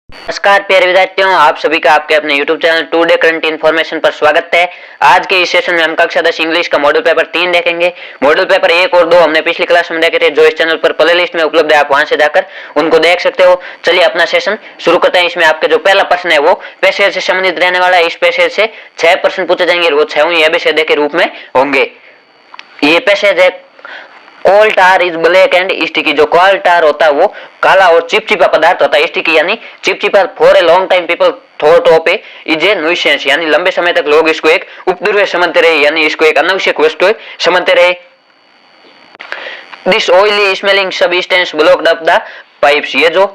नमस्कार प्यारे विद्यार्थियों, आप सभी का आपके अपने YouTube channel today current information पर स्वागत है। आज के इस सेशन में हम कक्षा 10 इंग्लिश का मॉडल पेपर 3 देखेंगे। मॉडल पेपर 1 और 2 हमने पिछली क्लास में देखे थे, जो इस चैनल पर प्लेलिस्ट में उपलब्ध है, आप वहां से जाकर उनको देख सकते हो। चलिए अपना सेशन शुरू करते हैं। इसमें आपके जो पहला प्रश्न है वो पैसेज से संबंधित रहने वाला है। इस पैसेज से 6 प्रश्न पूछे जाएंगे, वो 6 एबीसीडी के रूप में होंगे। ये पैसेज है, कोल टार इज ब्लैक एंड स्टिकी। जो कोल टार होता है वो काला और चिपचिपा पदार्थ होता है। स्टिकी यानी चिपचिपा। For a long time people thought of is a nuisance, यानी लंबे समय तक लोग इसको एक उपद्रव्य समझते रहे, यानी इसको एक अनावश्यक वस्तु समझते रहे। This oily smelling substance blocked up the pipes. ये जो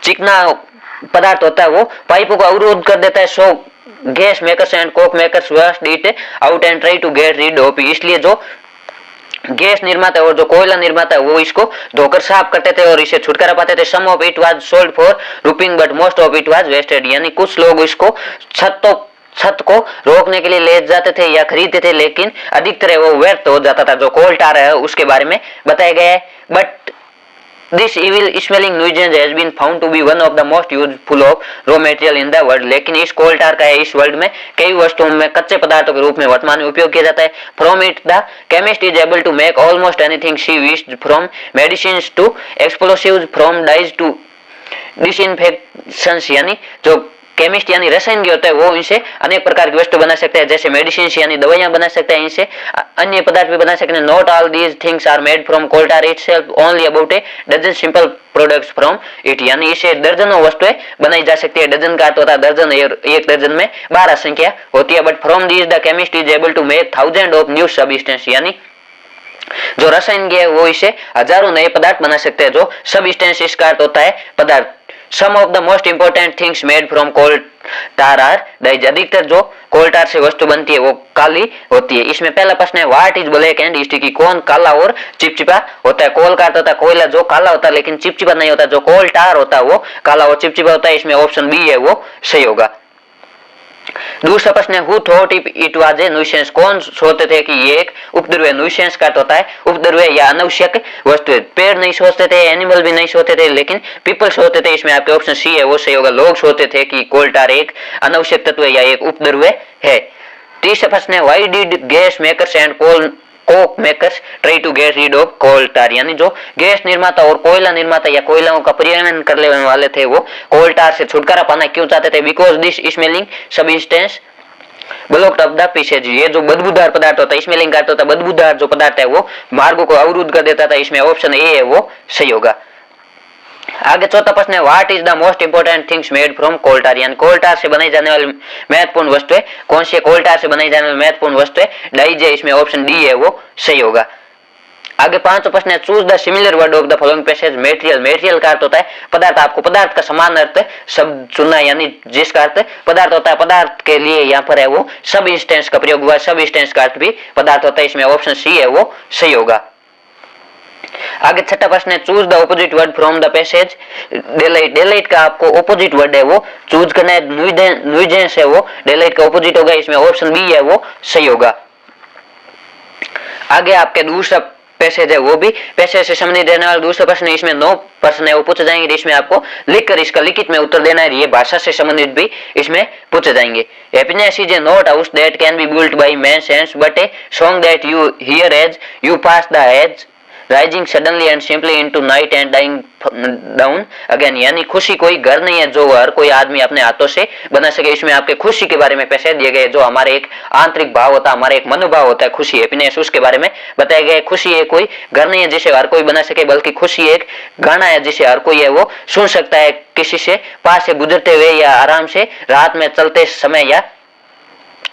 चिकना पदार्थ होता है वो पाइपों को अवरोध कर देता है। So gas makers and coke makers washed it out and try to get rid of. इसलिए जो गैस निर्माता और जो कोयला निर्माता है वो इसको धोकर साफ करते थे और इसे छुटकारा पाते थे। Some of it was sold for रूपिंग but most of it was wasted, यानी कुछ लोग इसको छत को रोकने के लिए ले जाते थे या खरीदते थे, लेकिन अधिकतर वो व्यर्थ हो जाता था। जो कोल टार है उसके बारे में बताया गया है। But This evil smelling nuisance has been found to be one of the most useful of raw material in the world। लेकिन इस कोल टार का इस वर्ल्ड में कई वस्तुओं में कच्चे पदार्थों के रूप में वर्तमान में उपयोग किया जाता है। From it the chemist is able to make almost anything she wished, from medicines to explosives, from dyes to disinfectants। यानी जो केमिस्ट यानी रसायन होता है वो इनसे अनेक प्रकार की वस्तु बना सकते हैं, जैसे मेडिसिन यानी दवाइयां बना सकते हैं, इनसे अन्य पदार्थ भी बना सकते हैं। Not all these things are made from coal tar itself, only about a dozen simple products from it. यानी इसे दर्जनों वस्तुएं बनाई जा सकती है। डजन का अर्थ होता है दर्जन, एक दर्जन में 12 संख्या होती है। But from these the chemist is able to make thousand of new substance, यानी जो रसायन है वो इसे हजारों नए पदार्थ बना सकते हैं। जो सबस्टेंस इसका अर्थ होता है पदार्थ। Some of the most important things made from coal tar are dyes। अधिकतर जो कोल टार से वस्तु बनती है वो काली होती है। इसमें पहला प्रश्न है, what is black and sticky. कौन काला और चिपचिपा होता है। कोल का अर्थ होता है कोयला, जो काला होता है लेकिन चिपचिपा नहीं होता। जो कोल टार होता है वो काला और चिपचिपा होता है। इसमें ऑप्शन बी है वो सही होगा। दूसरा प्रश्न है, who thought it was a nuisance. कौन सोचते थे कि ये एक उपद्रव्य। न्यूसेंस का होता है उपद्रव्य या अनावश्यक वस्तु। पेड़ नहीं सोचते थे, एनिमल भी नहीं सोचते थे, लेकिन पीपल सोचते थे। इसमें आपके ऑप्शन सी है वो सही होगा। लोग सोचते थे कि कोल टार एक अनावश्यक तत्व या एक उपद्रव्य है। तीसरा प्रश्न है, why did gas makers and coke makers try to get rid of coal tar. यानी जो गैस निर्माता और कोयला निर्माता या कोयलाओं का परिवहन करने वाले थे वो कोल टार से छुटकारा पाना क्यों चाहते थे। Because this smelling substance blocked up the passage. ये जो बदबूदार पदार्थ होता है, स्मेलिंग का होता है बदबूदार जो पदार्थ है वो मार्गों को अवरुद्ध कर देता था। इसमें ऑप्शन ए है वो सही होगा। आगे चौथा प्रश्न है, what is the most important things made from coal tar. यानी कोल टार से बनाई जाने वाली महत्वपूर्ण वस्तुएं कौन सी है। कोल टार से बनाई जाने वाली महत्वपूर्ण वस्तुएं डाइज है। इसमें ऑप्शन डी है वो सही होगा। आगे पांचवा प्रश्न है, choose the similar word of the following passage. Material. Material का अर्थ होता है पदार्थ। आपको पदार्थ का समान अर्थ शब्द चुनना है, यानी जिसका अर्थ पदार्थ होता है। पदार्थ के लिए यहाँ पर है वो सब इंस्टेंस का प्रयोग हुआ। सब इंस्टेंस का अर्थ भी पदार्थ होता है। इसमें ऑप्शन सी है वो सही होगा। आगे छठा प्रश्न है, choose the opposite word from the passage. Delight. Delight का आपको ऑपोजिट वर्ड है वो चूज करना है। न्यूजेंस है वो डेलाइट का ऑपोजिट होगा। इसमें ऑप्शन बी है वो सही होगा। आगे आपके दूसरा पैसेज है वो भी पैसेज से संबंधित रहने वाला दूसरा प्रश्न है। इसमें 9 प्रश्न है वो पूछे जाएंगे। इसमें आपको लिखकर इसका लिखित में उत्तर देना है। ये भाषा से संबंधित भी इसमें पूछे जाएंगे। Happiness is a not house that can be built by man's hands but a song that you hear as you pass the age rising suddenly and simply into night and dying down again. यानी खुशी कोई घर नहीं है जो हर कोई आदमी अपने हाथों से बना सके। इसमें आपके खुशी के बारे में पैसे दिए गए, जो हमारे एक आंतरिक भाव होता है, हमारे एक मनोभाव होता है खुशी, हैप्पीनेस, उसके बारे में बताया गया है। खुशी है कोई घर नहीं है जिसे हर कोई बना सके, बल्कि खुशी एक गाना है जिसे हर कोई है वो सुन सकता है, किसी से पास से गुजरते हुए या आराम से रात में चलते समय या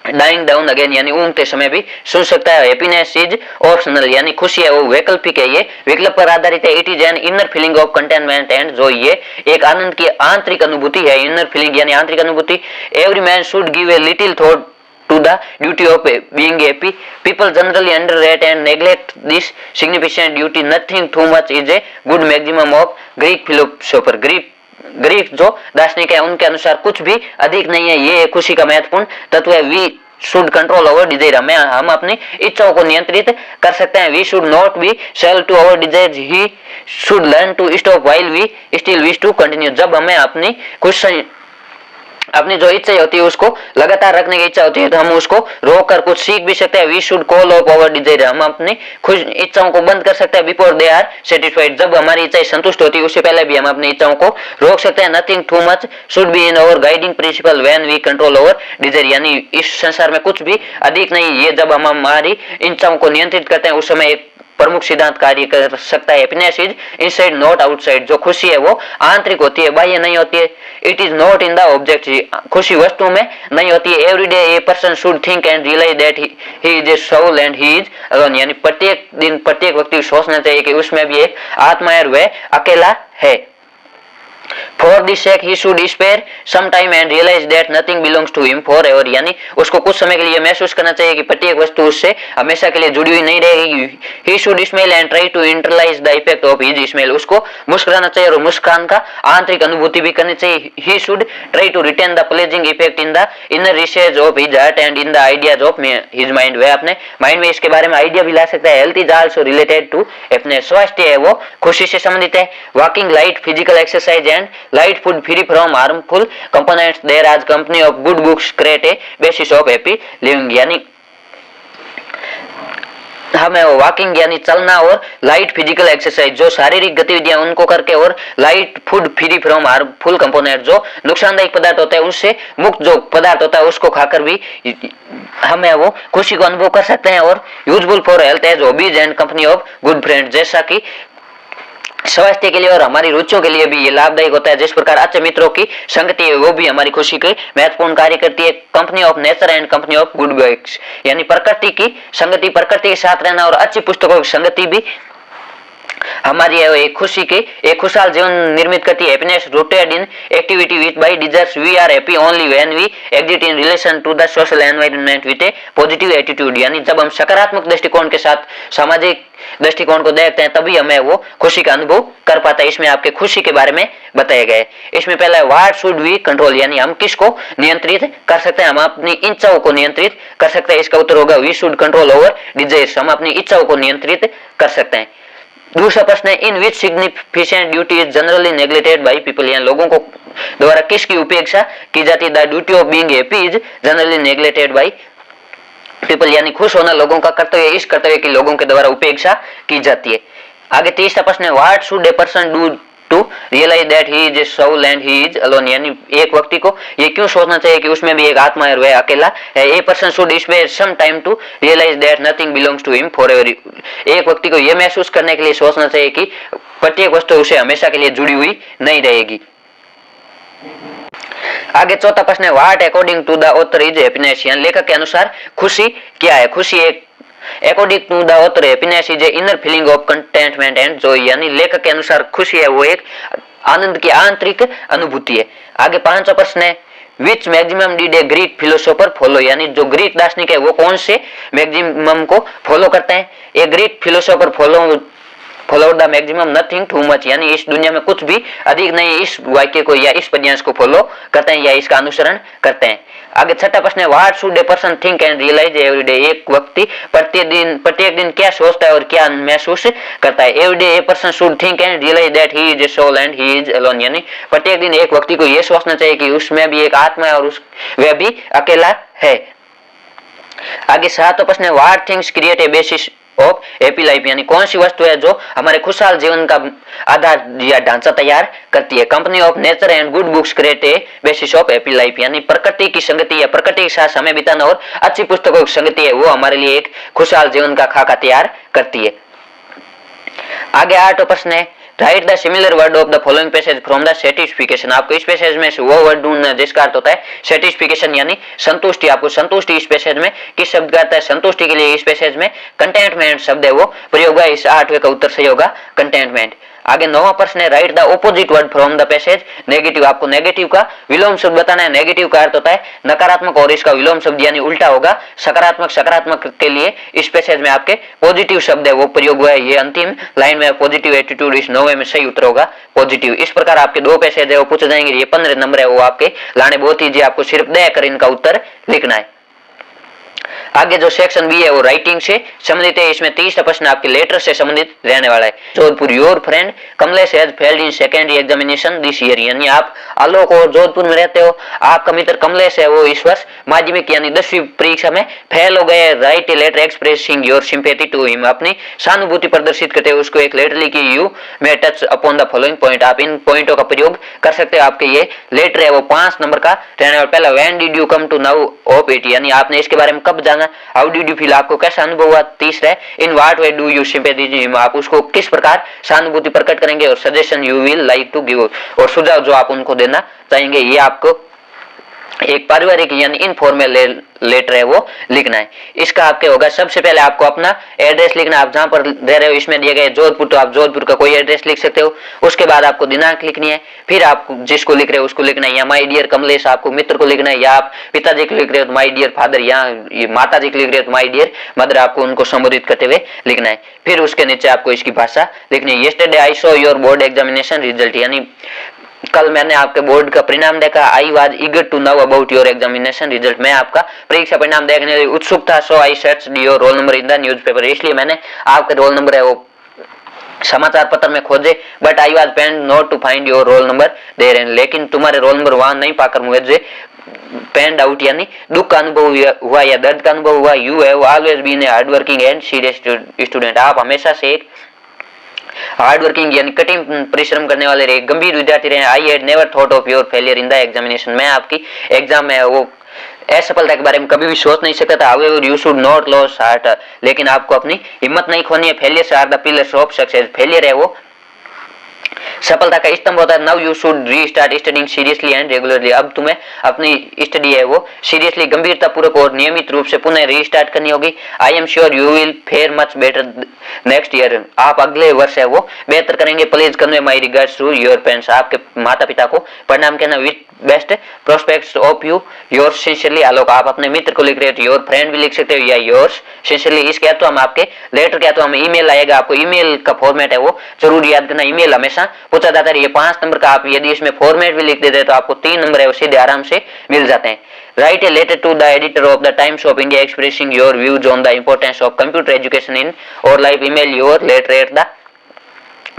डाइंग डाउन अगेन यानी ऊँगते समय भी सुन सकता है। हैप्पीनेस इज ऑप्शनल, यानी खुशी है वो वैकल्पिक है, ये विकल्प पर आधारित है। It is an inner feeling of containment and Joy. ये एक आनंद की आंतरिक अनुभूति है। इनर फीलिंग यानी आंतरिक अनुभूति। Every man should give a little thought to the duty of being happy. People generally underrate and neglect this significant duty. Nothing too much is a good maximum of Greek philosopher. Greek जो दार्शनिक है उनके अनुसार कुछ भी अधिक नहीं है, ये खुशी का महत्वपूर्ण तत्व है। We should control our desire, हम अपनी इच्छाओं को नियंत्रित कर सकते हैं। We should not be sell to our desire, he should learn to stop while we still wish to continue. जब हमें अपनी जो इच्छा होती है उसको लगातार रखने की इच्छा होती है तो हम उसको रोक कर कुछ सीख भी सकते हैं। We should call off our desire, हम अपनी खुश इच्छाओं को बंद कर सकते हैं बिफोर दे आर सेटिस्फाइड, जब हमारी इच्छाएं संतुष्ट होती है उससे पहले भी हम अपनी इच्छाओं को रोक सकते हैं। Nothing too much should be in our guiding principle when we control our desire, यानी इस संसार में कुछ भी अधिक नहीं, ये जब हम हमारी इच्छाओं को नियंत्रित करते हैं उस समय एक प्रमुख सिद्धांत कार्य कर सकता है। Happiness is inside not outside, जो खुशी है वो आंतरिक होती है, बाह्य नहीं होती है। It is not in the object, खुशी वस्तु में नहीं होती है। Every day a person should think and realise that he is a soul and he is alone, यानी प्रत्येक दिन प्रत्येक व्यक्ति सोचना चाहिए कि उसमें भी एक आत्मा है और वह अकेला है। For this sake he should spare some time and realize that nothing belongs to him forever, यानी उसको कुछ समय के लिए महसूस करना चाहिए कि प्रत्येक वस्तु उससे हमेशा के लिए जुड़ी हुई नहीं रहेगी। He should smile and try to internalize the effect of his smile, उसको मुस्कुराना चाहिए और मुस्कान का आंतरिक अनुभूति भी करनी चाहिए। He should try to retain the pleasing effect in the inner recesses of his heart and in the ideas of his mind, वह अपने माइंड में इसके बारे में आइडिया भी ला सकता है। Health is also related to happiness, स्वास्थ्य है वो खुशी से संबंधित है। Walking, light physical exercise and light food free from harmful components, there as company of good books create a basis of happy living, यानी हमें वॉकिंग यानी चलना और लाइट फिजिकल एक्सरसाइज जो शारीरिक गतिविधियां उनको करके और light food free from harmful component जो नुकसानदायक पदार्थ होता है उससे मुक्त जो पदार्थ होता है उसको खाकर भी हमें वो खुशी को अनुभव कर सकते हैं। और useful for health as hobbies and company of good friend, जैसा कि स्वास्थ्य के लिए और हमारी रुचियों के लिए भी ये लाभदायक होता है। जिस प्रकार अच्छे मित्रों की संगति है वो भी हमारी खुशी के महत्वपूर्ण कार्य करती है। Company of nature and company of good books, यानी प्रकृति की संगति, प्रकृति के साथ रहना और अच्छी पुस्तकों की संगति भी हमारी एक खुशी के एक खुशहाल जीवन निर्मित करती है। Happiness rooted in activity which by desires, we are happy only when we exit in relation to the social environment with a positive attitude, यानी जब हम सकारात्मक दृष्टिकोण के साथ सामाजिक दृष्टिकोण को देखते हैं तभी हमें वो खुशी का अनुभव कर पाता है। इसमें आपके खुशी के बारे में बताया गया है। इसमें पहला है व्हाट शुड वी कंट्रोल, यानी हम किसको नियंत्रित कर सकते हैं, हम अपनी इच्छाओं को नियंत्रित कर सकते हैं। इसका उत्तर होगा we should control over desires, हम अपनी इच्छाओं को नियंत्रित कर सकते हैं। दूसरा प्रश्न है in which significant duty is generally neglected by people, यानी लोगों को द्वारा किसकी उपेक्षा की जाती है। The duty of being happy is generally neglected by people, यानी खुश होना लोगों का कर्तव्य, इस कर्तव्य की लोगों के द्वारा उपेक्षा की जाती है। आगे तीसरा प्रश्न है what should a person do to realise that he is a soul and he is alone, यानी एक व्यक्ति को ये क्यों सोचना चाहिए कि उसमें भी एक आत्मा है और वह अकेला है। A person should spare some time to realise that nothing belongs to him forever, एक व्यक्ति को यह महसूस करने के लिए सोचना चाहिए कि प्रत्येक वस्तु उसे हमेशा के लिए जुड़ी हुई नहीं रहेगी। आगे चौथा प्रश्न है what according to the author is happiness, यानी लेखक के अनुसार खुशी क्या है। खुशी एक according to the author happiness is a inner feeling of contentment and joy, यानी लेखक के अनुसार खुशी है वो एक आनंद की आंतरिक अनुभूति है। आगे पांचवा प्रश्न है which maximum did a Greek philosopher follow, यानी जो ग्रीक दार्शनिक है वो कौन से मैक्सिमम को फॉलो करते हैं। A Greek philosopher follow the maximum nothing too much, यानी इस दुनिया में कुछ भी अधिक नहीं इस वाक्य को या इस पद्यांश को फॉलो करते हैं या इसका अनुसरण करते हैं। आगे छठा प्रश्न है what should a person think and realise every day, एक व्यक्ति प्रत्येक दिन क्या सोचता है और क्या महसूस करता है। Every day a person should think and realise that he is a soul and he is alone, यानी प्रत्येक दिन एक व्यक्ति को यह सोचना चाहिए कि उसमें भी एक आत्मा है और वह भी अकेला है। आगे सातवां प्रश्न है what things create a basis of happy life, यानी कौन सी वस्तु है जो हमारे खुशहाल जीवन का आधार या ढांचा तैयार करती है। Company of nature and good books create a basis of happy life, यानी प्रकृति की संगति या प्रकृति के साथ समय बिताना और अच्छी पुस्तकों की संगति है वो हमारे लिए एक खुशहाल जीवन का खाका तैयार करती है। आगे आठवां प्रश्न है write the similar word of the following passage from the satisfaction, आपको इस पैसेज में से वो वर्ड ढूंढना जिसका अर्थ होता है सेटिस्फिकेशन यानी संतुष्टि। आपको संतुष्टि इस पैसेज में किस शब्द का अर्थ है। संतुष्टि के लिए इस पैसेज में कंटेंटमेंट शब्द है वो प्रयोग है। इस आठवें का उत्तर सही होगा कंटेंटमेंट। आगे नौवां प्रश्न है write the opposite word from the passage negative, आपको नेगेटिव का विलोम शब्द बताना है। नेगेटिव का अर्थ होता है नकारात्मक और इसका विलोम शब्द यानी उल्टा होगा सकारात्मक। सकारात्मक के लिए इस पैसेज में आपके पॉजिटिव शब्द है वो प्रयोग हुआ है। ये अंतिम लाइन में पॉजिटिव एटीट्यूड इस नौवे में सही उत्तर होगा पॉजिटिव। इस प्रकार आपके दो पैसेज है वो पूछे जाएंगे। ये 15 नंबर है वो आपके लाने बहुत ईजी, आपको सिर्फ देकर इनका उत्तर लिखना है। आगे जो सेक्शन बी है वो राइटिंग से संबंधित है। इसमें 30 प्रश्न आपके लेटर से संबंधित रहने वाला है। Jodhpur, your friend Kamlesh has failed in second examination this year, यानी आप आलोक और जोधपुर में रहते हो, आपका मित्र कमलेश है वो इस वर्ष माध्यमिक यानी 10वीं परीक्षा में फेल हो गए। Write a letter expressing your sympathy to him, अपनी सहानुभूति प्रदर्शित करते हुए उसको एक लेटर लिखी। You may touch upon the following point, आप इन पॉइंटों का प्रयोग कर सकते हो। आपके ये लेटर है वो 5 नंबर का रहने वाला। पहला, when did you come to know of it, यानी आपने इसके बारे में कब जाना। हाउ डिड यू फील, आपको कैसा अनुभव हुआ। तीसरा है, in what way do you sympathy him, आप उसको किस प्रकार सहानुभूति प्रकट करेंगे। और suggestion you will like to give, और सुझाव जो आप उनको देना चाहेंगे। ये आपको एक पारिवारिक यानी इनफॉर्मल लेटर है वो लिखना है। इसका आपके होगा, सबसे पहले आपको अपना एड्रेस लिखना, आप जहां पर रह रहे हो। इसमें दिया गया जोधपुर, तो आप जोधपुर का कोई एड्रेस लिख सकते हो। उसके बाद आपको दिनांक लिखनी है, फिर आप जिसको लिख रहे हो उसको लिखना है। या माय डियर कमलेश आपको मित्र को लिखना है, या आप पिताजी को लिख रहे हो तो माय डियर फादर, या माता जी को लिख रहे हो तो माय डियर मदर, आपको उनको संबोधित करते हुए लिखना है। फिर उसके नीचे आपको इसकी भाषा लिखनी है। Yesterday I saw your board examination result, यानी कल मैंने आपके बोर्ड का परिणाम देखा। I was eager to know about your examination result, मैं आपका परीक्षा परिणाम देखने उत्सुक था। So I searched your roll number in the newspaper, इसलिए मैंने आपके रोल नंबर है वो समाचार पत्र में खोजे। But I was pained not to find your roll number there, लेकिन तुम्हारे रोल नंबर वहां नहीं पाकर मुझे पेंड आउट यानी दुख का अनुभव हुआ या दर्द का अनुभव हुआ। You have always been a hard working and serious student, आप हमेशा से एक हार्ड वर्किंग यानी कठिन परिश्रम करने वाले रहे, गंभीर विद्यार्थी रहे। I had never thought of your failure in the examination, मैं आपकी एग्जाम में वो असफलता के बारे में कभी भी सोच नहीं सकता था। However you should not loss heart, लेकिन आपको अपनी हिम्मत नहीं खोनी है। Failures are the pillars of success, failure है वो सफलता का स्तंभ होता है। Now you should restart studying seriously and regularly, अब तुम्हें अपनी स्टडी है वो सीरियसली गंभीरता पूर्वक और नियमित रूप से पुनः रीस्टार्ट करनी होगी। I am sure you will fare much better next year, आप अगले वर्ष है वो बेहतर करेंगे। Please convey my regards to your parents, आपके माता पिता को प्रणाम कहना। With best prospects of you yours sincerely Alok, आप अपने मित्र को लिख रहे हो योर फ्रेंड भी लिख सकते हो या योर्स सिंसियरली। इसके तो हम आपके लेटर क्या तो हम ईमेल आएगा, आपको ईमेल का फॉर्मेट है वो जरूर याद करना। ईमेल हमेशा पूछा जाता है। ये 5 नंबर का आप यदि इसमें फॉर्मेट भी लिख देते हैं तो आपको 3 नंबर है वो सीधे आराम से मिल जाते हैं। Write a letter to the editor of the Times of India expressing your views on the importance of computer education in our life. Email your letter at the,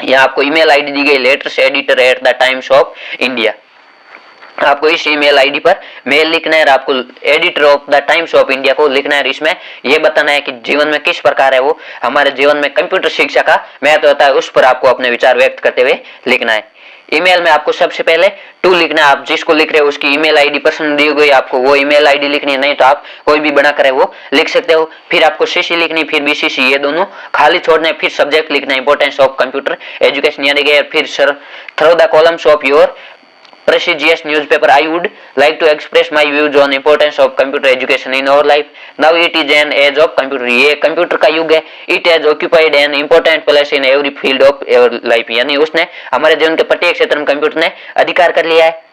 यहाँ आपको ईमेल आईडी दी गई letters editor at the Times of India, आपको इस email ID पर mail लिखना है और आपको editor of the Times of India को लिखना है। इसमें यह बताना है कि जीवन में किस प्रकार है वो हमारे जीवन में कंप्यूटर शिक्षा का महत्व होता है, उस पर आपको अपने विचार व्यक्त करते हुए लिखना है। ईमेल में आपको सबसे पहले टू लिखना है, आप जिसको लिख रहे हो उसकी ईमेल आईडी पसंद दी गई, आपको वो ईमेल आईडी लिखनी है, नहीं तो आप कोई भी बना कर वो लिख सकते हो। फिर आपको सीसी लिखनी, फिर बीसीसी, ये दोनों खाली छोड़ना है। फिर सब्जेक्ट लिखना है इंपॉर्टेंस ऑफ कंप्यूटर एजुकेशन यानी कि फिर sir through the columns of your prestigious newspaper. I would like to express my views on importance of computer education in our life. Now it is an age of computer. ये computer का युग है। It has occupied an important place in every field of our life. यानी उसने हमारे जीवन के प्रत्येक क्षेत्र में कंप्यूटर ने अधिकार कर लिया है।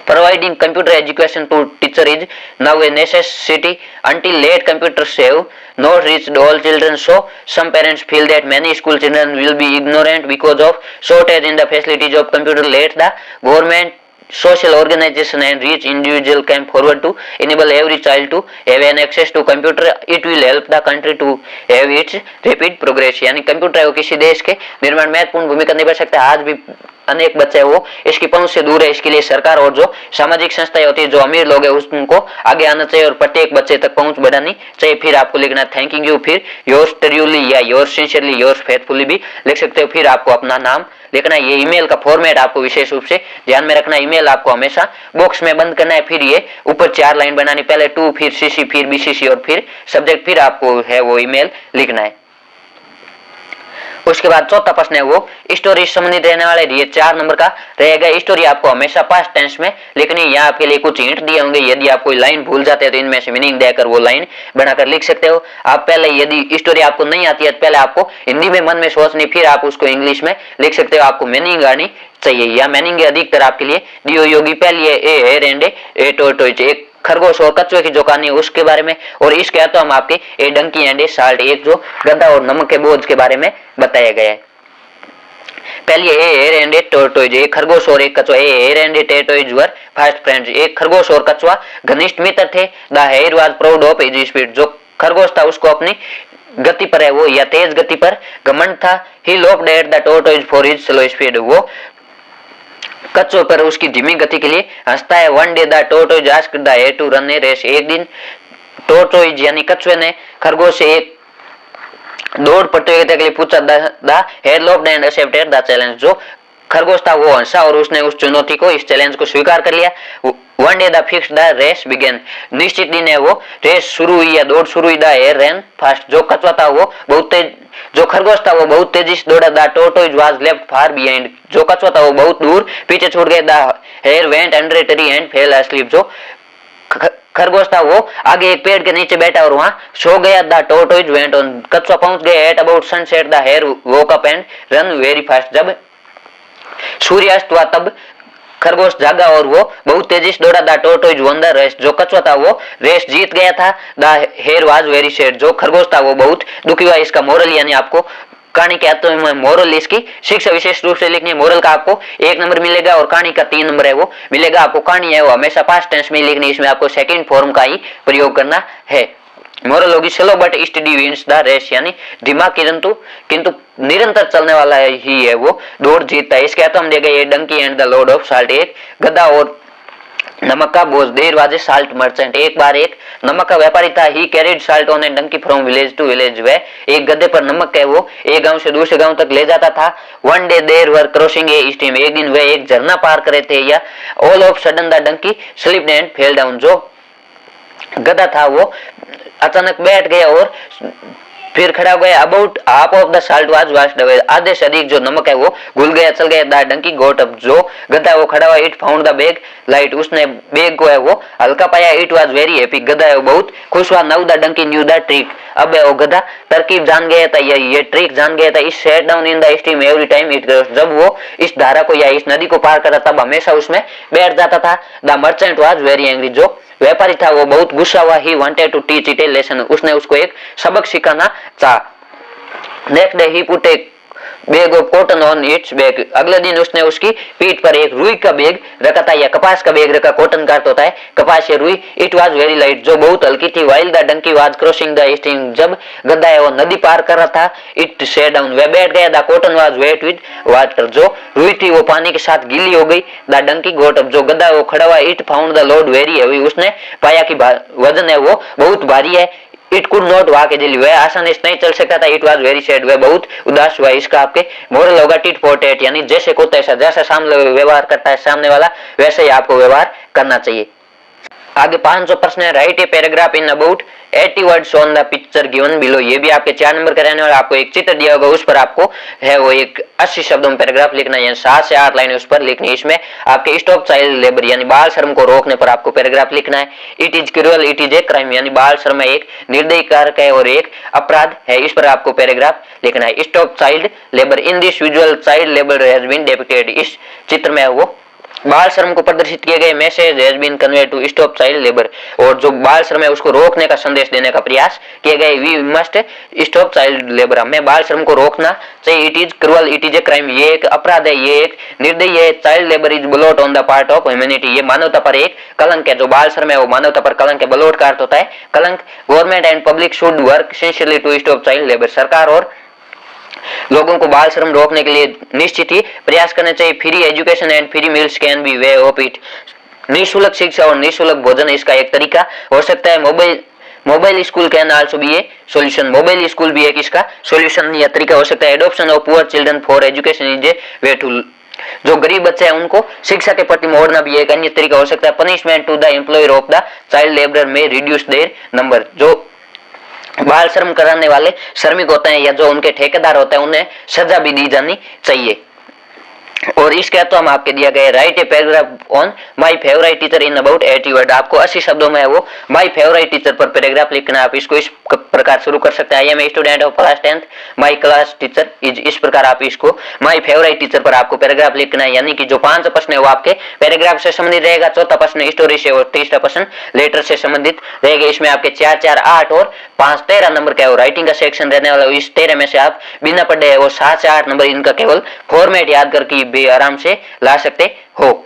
Providing computer education to teacher is now a necessity. Until late, computers have not reached all children, so some parents feel that many school children will be ignorant because of shortage in the facilities of computer. Let the government, social organization and rich individual come forward to enable every child to have an access to computer. It will help the country to have its rapid progress. यानी computer है किसी देश के निर्माण में महत्वपूर्ण भूमिका निभा सकता है। आज भी अनेक बच्चे वो इसकी पहुंच से दूर है, इसके लिए सरकार और जो सामाजिक संस्थाएं होती है, जो अमीर लोग हैं उनको आगे आना चाहिए और प्रत्येक बच्चे तक पहुंच बढ़ानी चाहिए। फिर आपको लिखना थैंकिंग यू, फिर योर्स ट्रूली या योर्स सिंसियरली, योर्स फेथफुली भी लिख सकते हो। फिर आपको अपना नाम लिखना है। ये ईमेल का फॉर्मेट आपको विशेष रूप से ध्यान में रखना है। ईमेल आपको हमेशा बॉक्स में बंद करना है। फिर ये ऊपर 4 लाइन बनानी, पहले टू, फिर सीसी, फिर बीसीसी और फिर सब्जेक्ट, फिर आपको है वो ईमेल लिखना है। उसके बाद चौथा प्रश्न है वो स्टोरी संबंधित रहने वाले, ये 4 नंबर का रहेगा। स्टोरी आपको हमेशा पास्ट टेंस में लिखनी है। यहाँ आपके लिए कुछ हिंट दिए होंगे, यदि आप कोई लाइन भूल जाते हैं तो इनमें से मीनिंग देकर वो लाइन बनाकर लिख सकते हो। आप पहले यदि स्टोरी आपको नहीं आती है तो पहले आपको हिंदी में मन में सोचनी, फिर आप उसको इंग्लिश में लिख सकते हो। आपको मीनिंग आनी चाहिए, या मीनिंग अधिकतर आपके लिए दियो योगी। पहली है ए हेर एंड ए टोटोइच, एक खरगोश और कछुए की जो कहानी है उसके बारे में, और इसके तो हम आपके ए डंकी एंड ए साल्ट, एक जो गधा और नमक के बोझ के बारे में बताया गया है। पहले a hare and a tortoise, एक खरगोश और एक कछुआ। A hare and a tortoise were fast friends, एक खरगोश और कछुआ घनिष्ठ मित्र थे। The hare was proud of his speed, जो खरगोश था उसको अपनी गति पर है वो या तेज गति पर घमंड था। He laughed at the tortoise for his slow speed, वो कछुए पर उसकी धीमी गति के लिए हंसता है। One day the tortoise asked the hare to run a race, एक दिन टोर्टोइज यानी कछुए ने खरगोश से एक दौड़ प्रतियोगिता के लिए पूछा। The hare laughed and accepted the challenge, जो खरगोश था वो हंसा और उसने उस चुनौती को, इस चैलेंज को स्वीकार कर लिया। One day the fix the race began, निश्चित दिन है वो रेस शुरू हुई या दौड़ शुरू हुई। द हेयर रैन फास्ट, जो कछुआ था वो बहुत तेज, जो खरगोश था वो बहुत तेजी से दौड़ा। The tortoise was left far behind, जो कछुआ था वो बहुत दूर पीछे छूट गया। The hare went under a tree and fell asleep, जो खरगोश था वो आगे एक पेड़ के नीचे बैठा और वहां सो गया। द टोर्टोइज वेंट ऑन, कछुआ पहुंच गया। At about sunset the hare woke up and run very fast, जब सूर्यास्त हुआ तब खरगोश जागा और वो बहुत तेजी से दौड़ा। The tortoise won the race, जो कछुआ था वो रेस जीत गया था। The hare was very sad, जो खरगोश था वो बहुत दुखी हुआ। इसका मोरल यानी आपको कहानी के अंत में मोरल, इसकी शिक्षा विशेष रूप से लिखनी है। मोरल का आपको 1 नंबर मिलेगा और कहानी का 3 नंबर है वो मिलेगा। आपको कहानी है वो हमेशा पास्ट टेंस में लिखनी, इसमें आपको सेकंड फॉर्म का ही प्रयोग करना है। मोरल होगी slow but steady wins the race, यानी धीमा किंतु निरंतर चलने वाला ही है वो दौड़ जीतता है। इसके हम देगा ये donkey and the load of salt, एक गधा और नमक का बोझ। There was a salt merchant, एक बार एक नमक का व्यापारी था। He carried salt on a donkey from village to village, वह एक गधे पर नमक है वो एक गांव से दूसरे गांव तक ले जाता था। One day there were crossing a stream, एक दिन वह एक झरना पार कर रहे थे। या all of sudden the donkey slipped and fell down, जो गधा था वो अचानक बैठ गया और फिर खड़ा हो गया। About half of the salt was washed away, आधे से अधिक जो नमक है वो घुल गया, चल गया। द डंकी गोट अप, जो गधा वो खड़ा हुआ। It found the bag light, उसने बैग को है वो हल्का पाया। इट वाज वेरी हैप्पी, गधा है वो बहुत खुश हुआ। Now the donkey knew the trick, अब वो गधा तरकीब जान गया था, ये ट्रिक जान गया था। इस set down in the stream every time it cross, जब वो इस धारा को या इस नदी को पार करता तब हमेशा उसमें बैठ जाता था। The merchant was very angry, जो व्यापारी था वो बहुत गुस्सा हुआ। He wanted to teach it a lesson, उसने उसको एक सबक सिखाना चाहा। Next day he put a bag of cotton on its back, अगले दिन उसने उसकी पीठ पर एक रुई का बैग रखा था या कपास का बैग रखा। कॉटन का अर्थ होता है कपास या रुई। इट वाज वेरी लाइट, जो बहुत हल्की थी। While the donkey was crossing the stream, जब गधा है वो नदी पार कर रहा था। इट सेट डाउन, वह बैठ गया। The cotton was wet with water, जो रुई थी वो पानी के साथ गीली हो गई। द डंकी गोट अप, जो गधा वो खड़ा हुआ। It found the load very heavy, उसने पाया कि वजन है वो बहुत भारी है। It could not walk easily, वह आसानी से नहीं चल सकता था। इट वाज वेरी सैड, वह बहुत उदास हुआ। इसका आपके मोरल होगा टिट फॉर टैट, यानी जैसे को तैसा, जैसा सामने व्यवहार करता है सामने वाला वैसे ही आपको व्यवहार करना चाहिए। आगे 500 प्रश्न है। Right a paragraph in about 80 words on the picture given below, ये भी आपके 4 नंबर का रहने वाला। आपको एक चित्र दिया होगा, उस पर आपको है वो एक 80 शब्दों में पैराग्राफ लिखना है, 7 से 8 लाइन उस पर लिखनी है। इसमें आपके स्टॉप चाइल्ड लेबर यानी बाल श्रम को रोकने पर आपको पैराग्राफ लिखना है। It is cruel, it is a crime, यानी बाल श्रम एक निर्दयी कारक है और एक अपराध है, इस पर आपको पैराग्राफ लिखना है। Stop child labour, in this visual child labour has been depicted, इस चित्र में वो बाल श्रम को प्रदर्शित किए गए। Message has been convey to stop child labour, और जो बाल श्रम है उसको रोकने का संदेश देने का प्रयास किए गए। We must stop child labour, हमें बाल श्रम को रोकना चाहिए। It is cruel, it is a crime, ये एक अपराध है, ये एक निर्दयी है। Child labour is blot on the part of humanity, ये मानवता पर एक कलंक है। जो बाल श्रम है वो मानवता पर कलंक है। ब्लॉट का अर्थ होता है कलंक। Government and public should work sincerely to stop child labour, सरकार और लोगों को बाल श्रम रोकने के लिए निश्चित ही प्रयास करने चाहिए। Free education and free meals can be way of it, निःशुल्क शिक्षा और निःशुल्क भोजन इसका एक तरीका हो सकता है। Mobile school can also be a solution, mobile school भी एक इसका सॉल्यूशन या तरीका हो सकता है। Adoption of poor children for education is a way to, जो गरीब बच्चे हैं उनको शिक्षा के प्रति मोड़ना भी एक अन्य तरीका हो सकता है। Punishment to the employer of the child labour में रिड्यूस देयर नंबर, जो बाल श्रम कराने वाले श्रमिक होते हैं या जो उनके ठेकेदार होते हैं उन्हें सजा भी दी जानी चाहिए। और इसके तो हम आपके दिया गया write a paragraph on my favourite teacher in about 80 word. आपको 80 शब्दों में वो माय फेवरेट टीचर पर पैराग्राफ लिखना। आप इसको इस प्रकार शुरू कर सकते हैं। I am a student of class 10th, my class teacher is. इस प्रकार आप इसको माय फेवरेट टीचर पर आपको पैराग्राफ लिखना है। यानी कि जो 5 प्रश्न है वो आपके पैराग्राफ से संबंधित रहेगा, चौथा प्रश्न स्टोरी से और तीसरा प्रश्न लेटर से संबंधित रहेगा। इसमें आपके 4 4 8 और 5 13 नंबर का राइटिंग का सेक्शन रहने वाला है। इस 13 में से आप बिना पढ़े वो 7 से 8 नंबर इनका केवल फॉर्मेट याद करके भी आराम से ला सकते हो।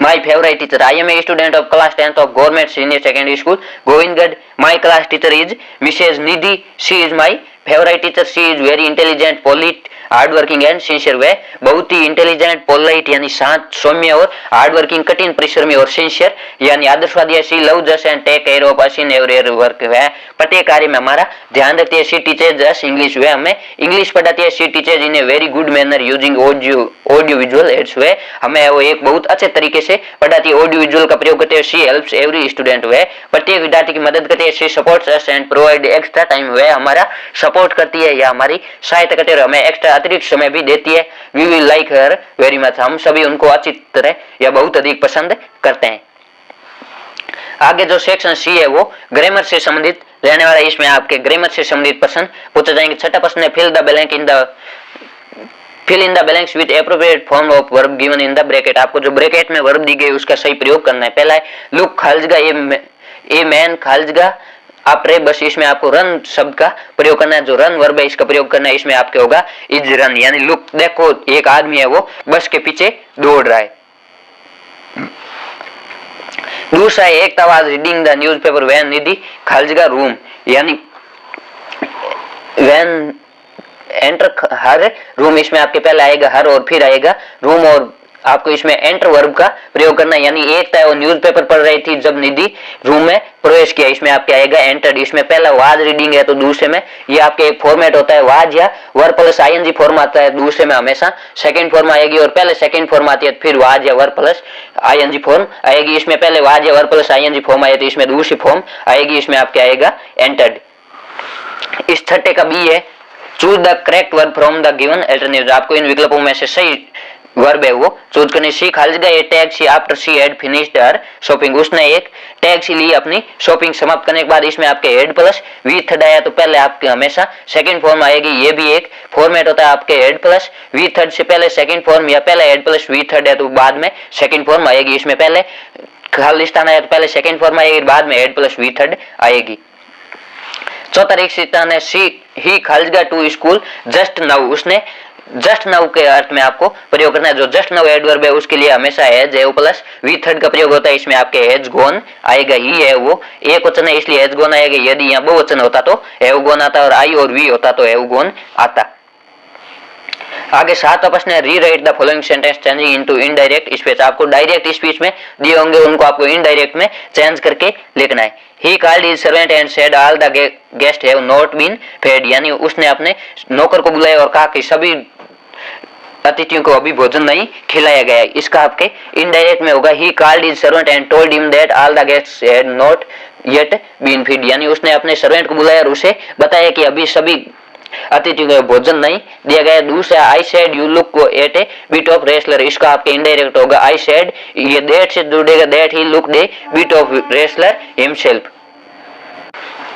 My favorite teacher. I am a student of class 10th of Government Senior Secondary School, Govindgarh. My class teacher is Mrs. Nidhi. She is my favorite teacher. She is very intelligent, polite, hard working and sincere. वे बहुत ही intelligent, polite यानी शांत, सौम्य और hard working, कठिन परिश्रमी और sincere यानी आदर्शवादी। She loves us and take care of us in every work. वे प्रत्येक कार्य में हमारा ध्यान रखती है। She teachers us English. वे हमें इंग्लिश पढ़ाती है। She teaches in a very good manner using audio visual aids. वे हमें वो एक बहुत अच्छे तरीके से पढ़ाती है, ऑडियो विजुअल का प्रयोग करते हैं। She helps every student. वे प्रत्येक विद्यार्थी की मदद करती है। She supports us and provide extra time. वे हमारा सपोर्ट करती है या हमारी सहायता करती है और हमें एक्स्ट्रा अतिरिक्त समय भी देती है। We will like her very much. हम सभी उनको अच्छी तरह या बहुत अधिक पसंद करते हैं। आगे जो सेक्शन सी है वो ग्रामर से संबंधित रहने वाला है। इसमें आपके ग्रामर से संबंधित प्रश्न पूछे जाएंगे। छठा प्रश्न है fill in the blanks with appropriate form of verb given in the bracket. आपको जो ब्रैकेट में वर्ब दी गई उसका सही प्रयोग करना है। पहला है लुक खालिजगा ए मैन खालिजगा आप बस। इसमें आपको रन शब्द का प्रयोग करना है। जो रन वर्ब है इसका प्रयोग करना है। इसमें आपके होगा इज रन यानी लुक। देखो एक आदमी है वो बस के पीछे दौड़ रहा है। दूसरा है एक was reading the newspaper when Nidhi खालिजगा रूम यानी व्हेन एंटर हर रूम। इसमें आपके पहले आएगा हर और फिर आएगा रूम और आपको इसमें एंटर वर्ब का प्रयोग करना है। यानी एक था वो न्यूज़पेपर पढ़ रही थी जब निधि रूम में प्रवेश किया। इसमें आपके आएगा एंटर्ड। इसमें पहला वाज रीडिंग है तो दूसरे में ये आपके एक फॉर्मेट होता है वाज या वर्ब प्लस आईएनजी फॉर्म आता है। दूसरे में हमेशा सेकंड फॉर्म आएगी और पहले सेकंड फॉर्म आती है फिर वाज या वर्ब प्लस आईएनजी फॉर्म आएगी। इसमें पहले वाज या verb plus ING form I तो इसमें दूसरी फॉर्म आएगी। इसमें आपके आएगा एंटर्ड। इस छठे का बी है choose the correct verb from the given alternative. आपको इन विकल्पों में से सही वर्ब है वो चूज करने। सी खालिजगा a tag she after she had finished her shopping. उसने एक टैग सी ली अपनी शॉपिंग समाप्त करने के बाद। इसमें आपके हेड प्लस वी थर्ड आया तो पहले आपके हमेशा सेकंड फॉर्म आएगी। ये भी एक फॉर्मेट होता है आपके हेड प्लस वी थर्ड से पहले सेकंड फॉर्म या पहले हेड प्लस वी थर्ड है तो बाद में सेकंड फॉर्म आएगी। इसमें पहले खालिस्तान आया तो पहले सेकंड फॉर्म आएगी बाद में हेड प्लस वी थर्ड आएगी। चौथा रिक्सितान है सी ही खालिजगा टू स्कूल जस्ट नाउ। उसने जस्ट नाउ के अर्थ में आपको प्रयोग करना है। जो जस्ट नाउ एडवर्ब है उसके लिए हमेशा हैज एव प्लस वी थर्ड का प्रयोग होता है। इसमें आपके हैज गॉन आएगा। ही है वो एक वचन है इसलिए हैज गॉन आएगा। यदि यहाँ बहुवचन होता तो हैव गॉन आता और आई और वी होता तो हैव गॉन आता। आगे सातवां प्रश्न है rewrite the following sentence changing into indirect speech. आपको डायरेक्ट स्पीच में दिए होंगे उनको आपको इनडायरेक्ट में चेंज करके लिखना है। He called his servant and said all the guest have not been fed. यानी उसने अपने नौकर को बुलाया और कहा कि सभी अतिथियों को अभी भोजन नहीं खिलाया गया है। इसका आपके इनडायरेक्ट में होगा he called his servant and told him that all the guests had not yet been feed. यानी उसने अपने सर्वेंट को बुलाया और उसे बताया कि अभी सभी अतिथियों को भोजन नहीं दिया गया। दूसरा I said you look at A bit of wrestler. इसका आपके इनडायरेक्ट होगा आई सेड ये दैट से जुड़ेगा that he looked a bit of wrestler himself.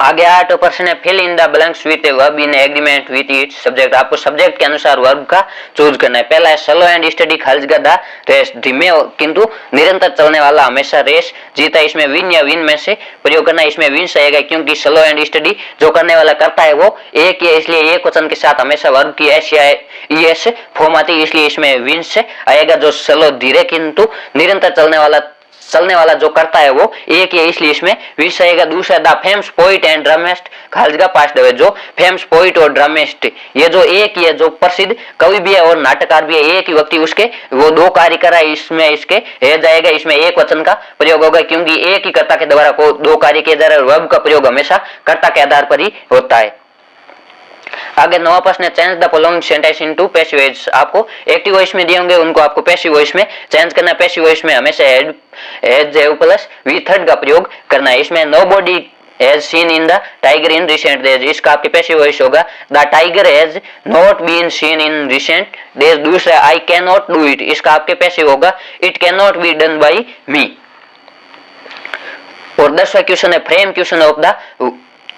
आगे 8 प्रश्न है fill in the blanks with a verb in agreement with its subject. आपको सब्जेक्ट के अनुसार वर्ब का चूज करना है। पहला है स्लो एंड स्टडी खालिजगा द रेस। धीमे किंतु निरंतर चलने वाला हमेशा रेस जीता। इसमें विन या विन में से प्रयोग करना है। इसमें विन्स आएगा क्योंकि स्लो एंड स्टडी जो करने वाला करता है वो एक है इसलिए एक वचन के साथ हमेशा वर्ब की एस या ईएस फॉर्म आती है इसलिए इसमें विन्स आएगा। जो स्लो धीरे किंतु निरंतर चलने वाला जो करता है वो एक है इसलिए इसमें विश आएगा। दूसरा the famous poet and dramatist खालिजगा पास्ट अवे। जो फेमस पोइट और ड्रामिस्ट ये जो एक ही है जो प्रसिद्ध कवि भी है और नाटककार भी है एक ही व्यक्ति उसके वो 2 कार्य करा है। इसमें इसके है जाएगा। इसमें एक वचन का प्रयोग होगा क्योंकि एक ही कर्ता के द्वारा को 2 कार्य किए जा रहे हैं और वर्ब का प्रयोग हमेशा कर्ता के आधार पर ही होता है। आगे 9वां प्रश्न है change the following sentence into passive voice. आपको एक्टिव वॉइस में दिए होंगे उनको आपको पैसिव वॉइस में चेंज करना है। पैसिव वॉइस में हमेशा has have plus V third का प्रयोग करना है। इसमें nobody has seen in the tiger in recent days, इसका आपके पैसिव वॉइस होगा the tiger has not been seen in recent days. दूसरा I can not do it, इसका आपके पैसिव होगा it can not be done by me. और 10वां question है frame question of the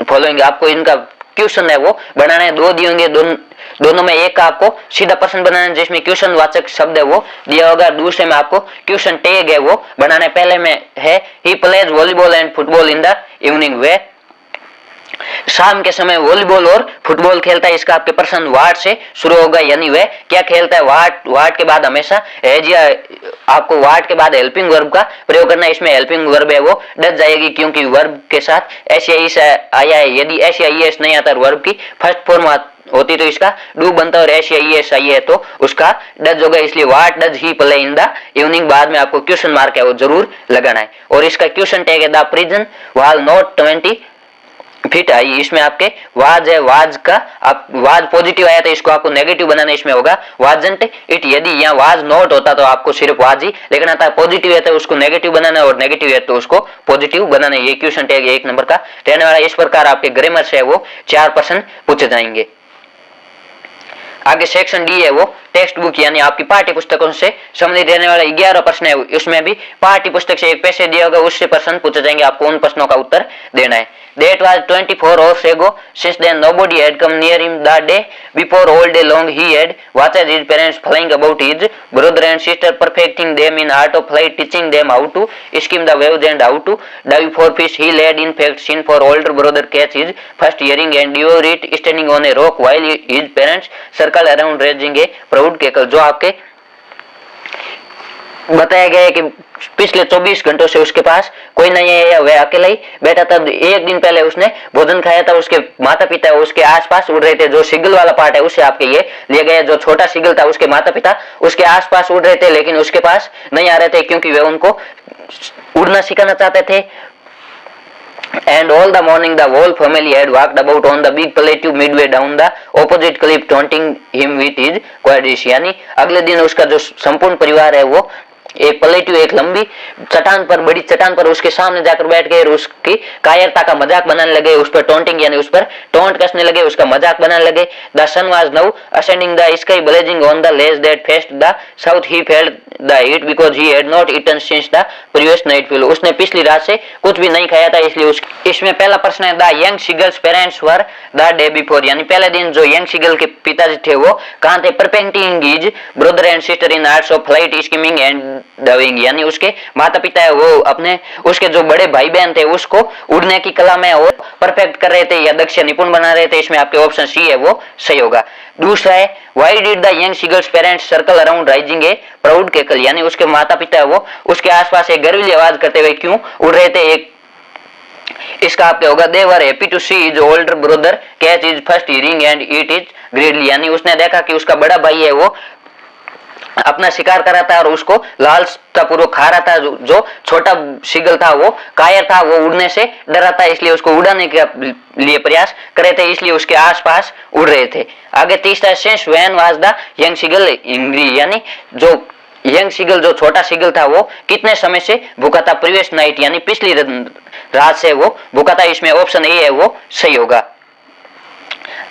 following, आपको इनका क्वेश्चन है वो बनाने दो दिए होंगे, दोनों में एक आपको सीधा प्रश्न बनाना है जिसमें क्वेश्चन वाचक शब्द है वो दिया होगा, दूसरे में आपको क्वेश्चन टैग है वो बनाना। पहले में है he plays volleyball and football in the evening, वे शाम के समय वॉलीबॉल और फुटबॉल खेलता है, इसका आपके प्रश्न वाट से शुरू होगा, यानी वह क्या खेलता है। वाट के बाद हमेशा हैज या आपको वाट के बाद हेल्पिंग वर्ब का प्रयोग करना है, इसमें हेल्पिंग वर्ब है वो डच जाएगी क्योंकि वर्ब के साथ एस या ईस आया है। यदि एस या ईएस नहीं आता वर्ब की फर्स्ट फॉर्म होती तो इसका डू बनता, और एस या ईएस आई है तो उसका डज होगा, इसलिए what does he play in the evening बाद में आपको क्वेश्चन मार्क है वो जरूर लगाना है। और इसका क्वेश्चन टैग है द प्रिजन वाल नॉट 20 फीट आई, इसमें आपके वाज है, वाज का आप वाज पॉजिटिव आया तो इसको आपको नेगेटिव बनाना, इसमें होगा वाजंट इट। यदि यहाँ वाज नॉट होता तो आपको सिर्फ वाज ही लेकिन आता, पॉजिटिव है तो उसको नेगेटिव बनाना और नेगेटिव है तो उसको पॉजिटिव बनाना। ये क्वेश्चन टैग 1 नंबर का रहने वाला। इस प्रकार आपके ग्रामर से वो 4 प्रश्न पूछे जाएंगे। आगे सेक्शन डी है वो टेक्स्ट बुक यानी आपकी पाठ्य पुस्तकों से संबंधित रहने वाला 11 प्रश्न है, उसमें भी पाठ्य पुस्तक से एक पैसे दिया होगा, उससे प्रश्न पूछे जाएंगे, आपको उन प्रश्नों का उत्तर देना है। That was 24 hours ago. Since then, nobody had come near him the day before. All day long, he had watched his parents flying about his brother and sister, perfecting them in art of flight, teaching them how to skim the waves and how to dive for fish. He had, in fact, seen for older brother catch his first hearing and devour it, standing on a rock while his parents circled around, raising a proud cackle. जो आपके बताया गया है कि पिछले 24 घंटों से उसके पास कोई नहीं है, वह अकेला ही बैठा था। एक दिन पहले उसने भोजन खाया था, उसके माता पिता उसके आसपास उड़ रहे थे। जो सिगल वाला पार्ट है उससे आपके ये लिया गया, जो छोटा सिगल था उसके माता पिता उसके आसपास उड़ रहे थे लेकिन उसके पास नहीं आ रहे थे क्योंकि वे उनको उड़ना सिखाना चाहते थे। And all the morning the whole family had walked about on the big plateau midway down the opposite cliff, taunting him with his cowardice। यानी अगले दिन उसका जो संपूर्ण परिवार है वो एक प्लेट्यू एक लंबी चट्टान पर, बड़ी चट्टान पर उसके सामने जाकर बैठ गए और उसकी कायरता का मजाक बनाने लगे, उस पर टोंटिंग यानी उस पर टोंट कसने लगे, उसका मजाक बनाने लगे। The sun was now ascending the sky blazing on the ledge that faced the south. He felt the heat because he had not eaten since the previous night feel. उसने पिछली रात से कुछ भी नहीं खाया था इसलिए इसमें पहला प्रश्न है the young seagulls parents were the day before, यानी पहले दिन जो यंग सीगल के पिताजी थे वो कहाँ थे। Perfecting his brother and sister in arts of flight, skimming and diving, यानी उसके माता पिता है वो अपने उसके जो बड़े भाई बहन थे उसको उड़ने की कला में वो परफेक्ट कर रहे थे या दक्ष निपुण बना रहे थे। इसमें आपके ऑप्शन सी है वो सही होगा। दूसरा है why did the young seagulls parents circle around rising A proud cackle, यानी उसके माता पिता है वो उसके आसपास एक गर्विली आवाज करते हुए क्यों उड़ रहे थे। एक इसका आपके होगा they were happy to see his older brother catch his first herring and eat it greedily, यानी उसने देखा कि उसका बड़ा भाई है वो अपना शिकार कर रहा था और उसको लालसा पूर्वक खा रहा था। जो छोटा सीगल था वो कायर था, वो उड़ने से डरा था इसलिए उसको उड़ाने के लिए प्रयास कर रहे थे, इसलिए उसके आसपास उड़ रहे थे। आगे तीसरा since when was the young seagull angry, यानी जो यंग सीगल जो छोटा सीगल था वो कितने समय से भूखा था। प्रीवियस नाइट यानी पिछली रात से वो भूखा था, इसमें ऑप्शन ए है वो सही होगा।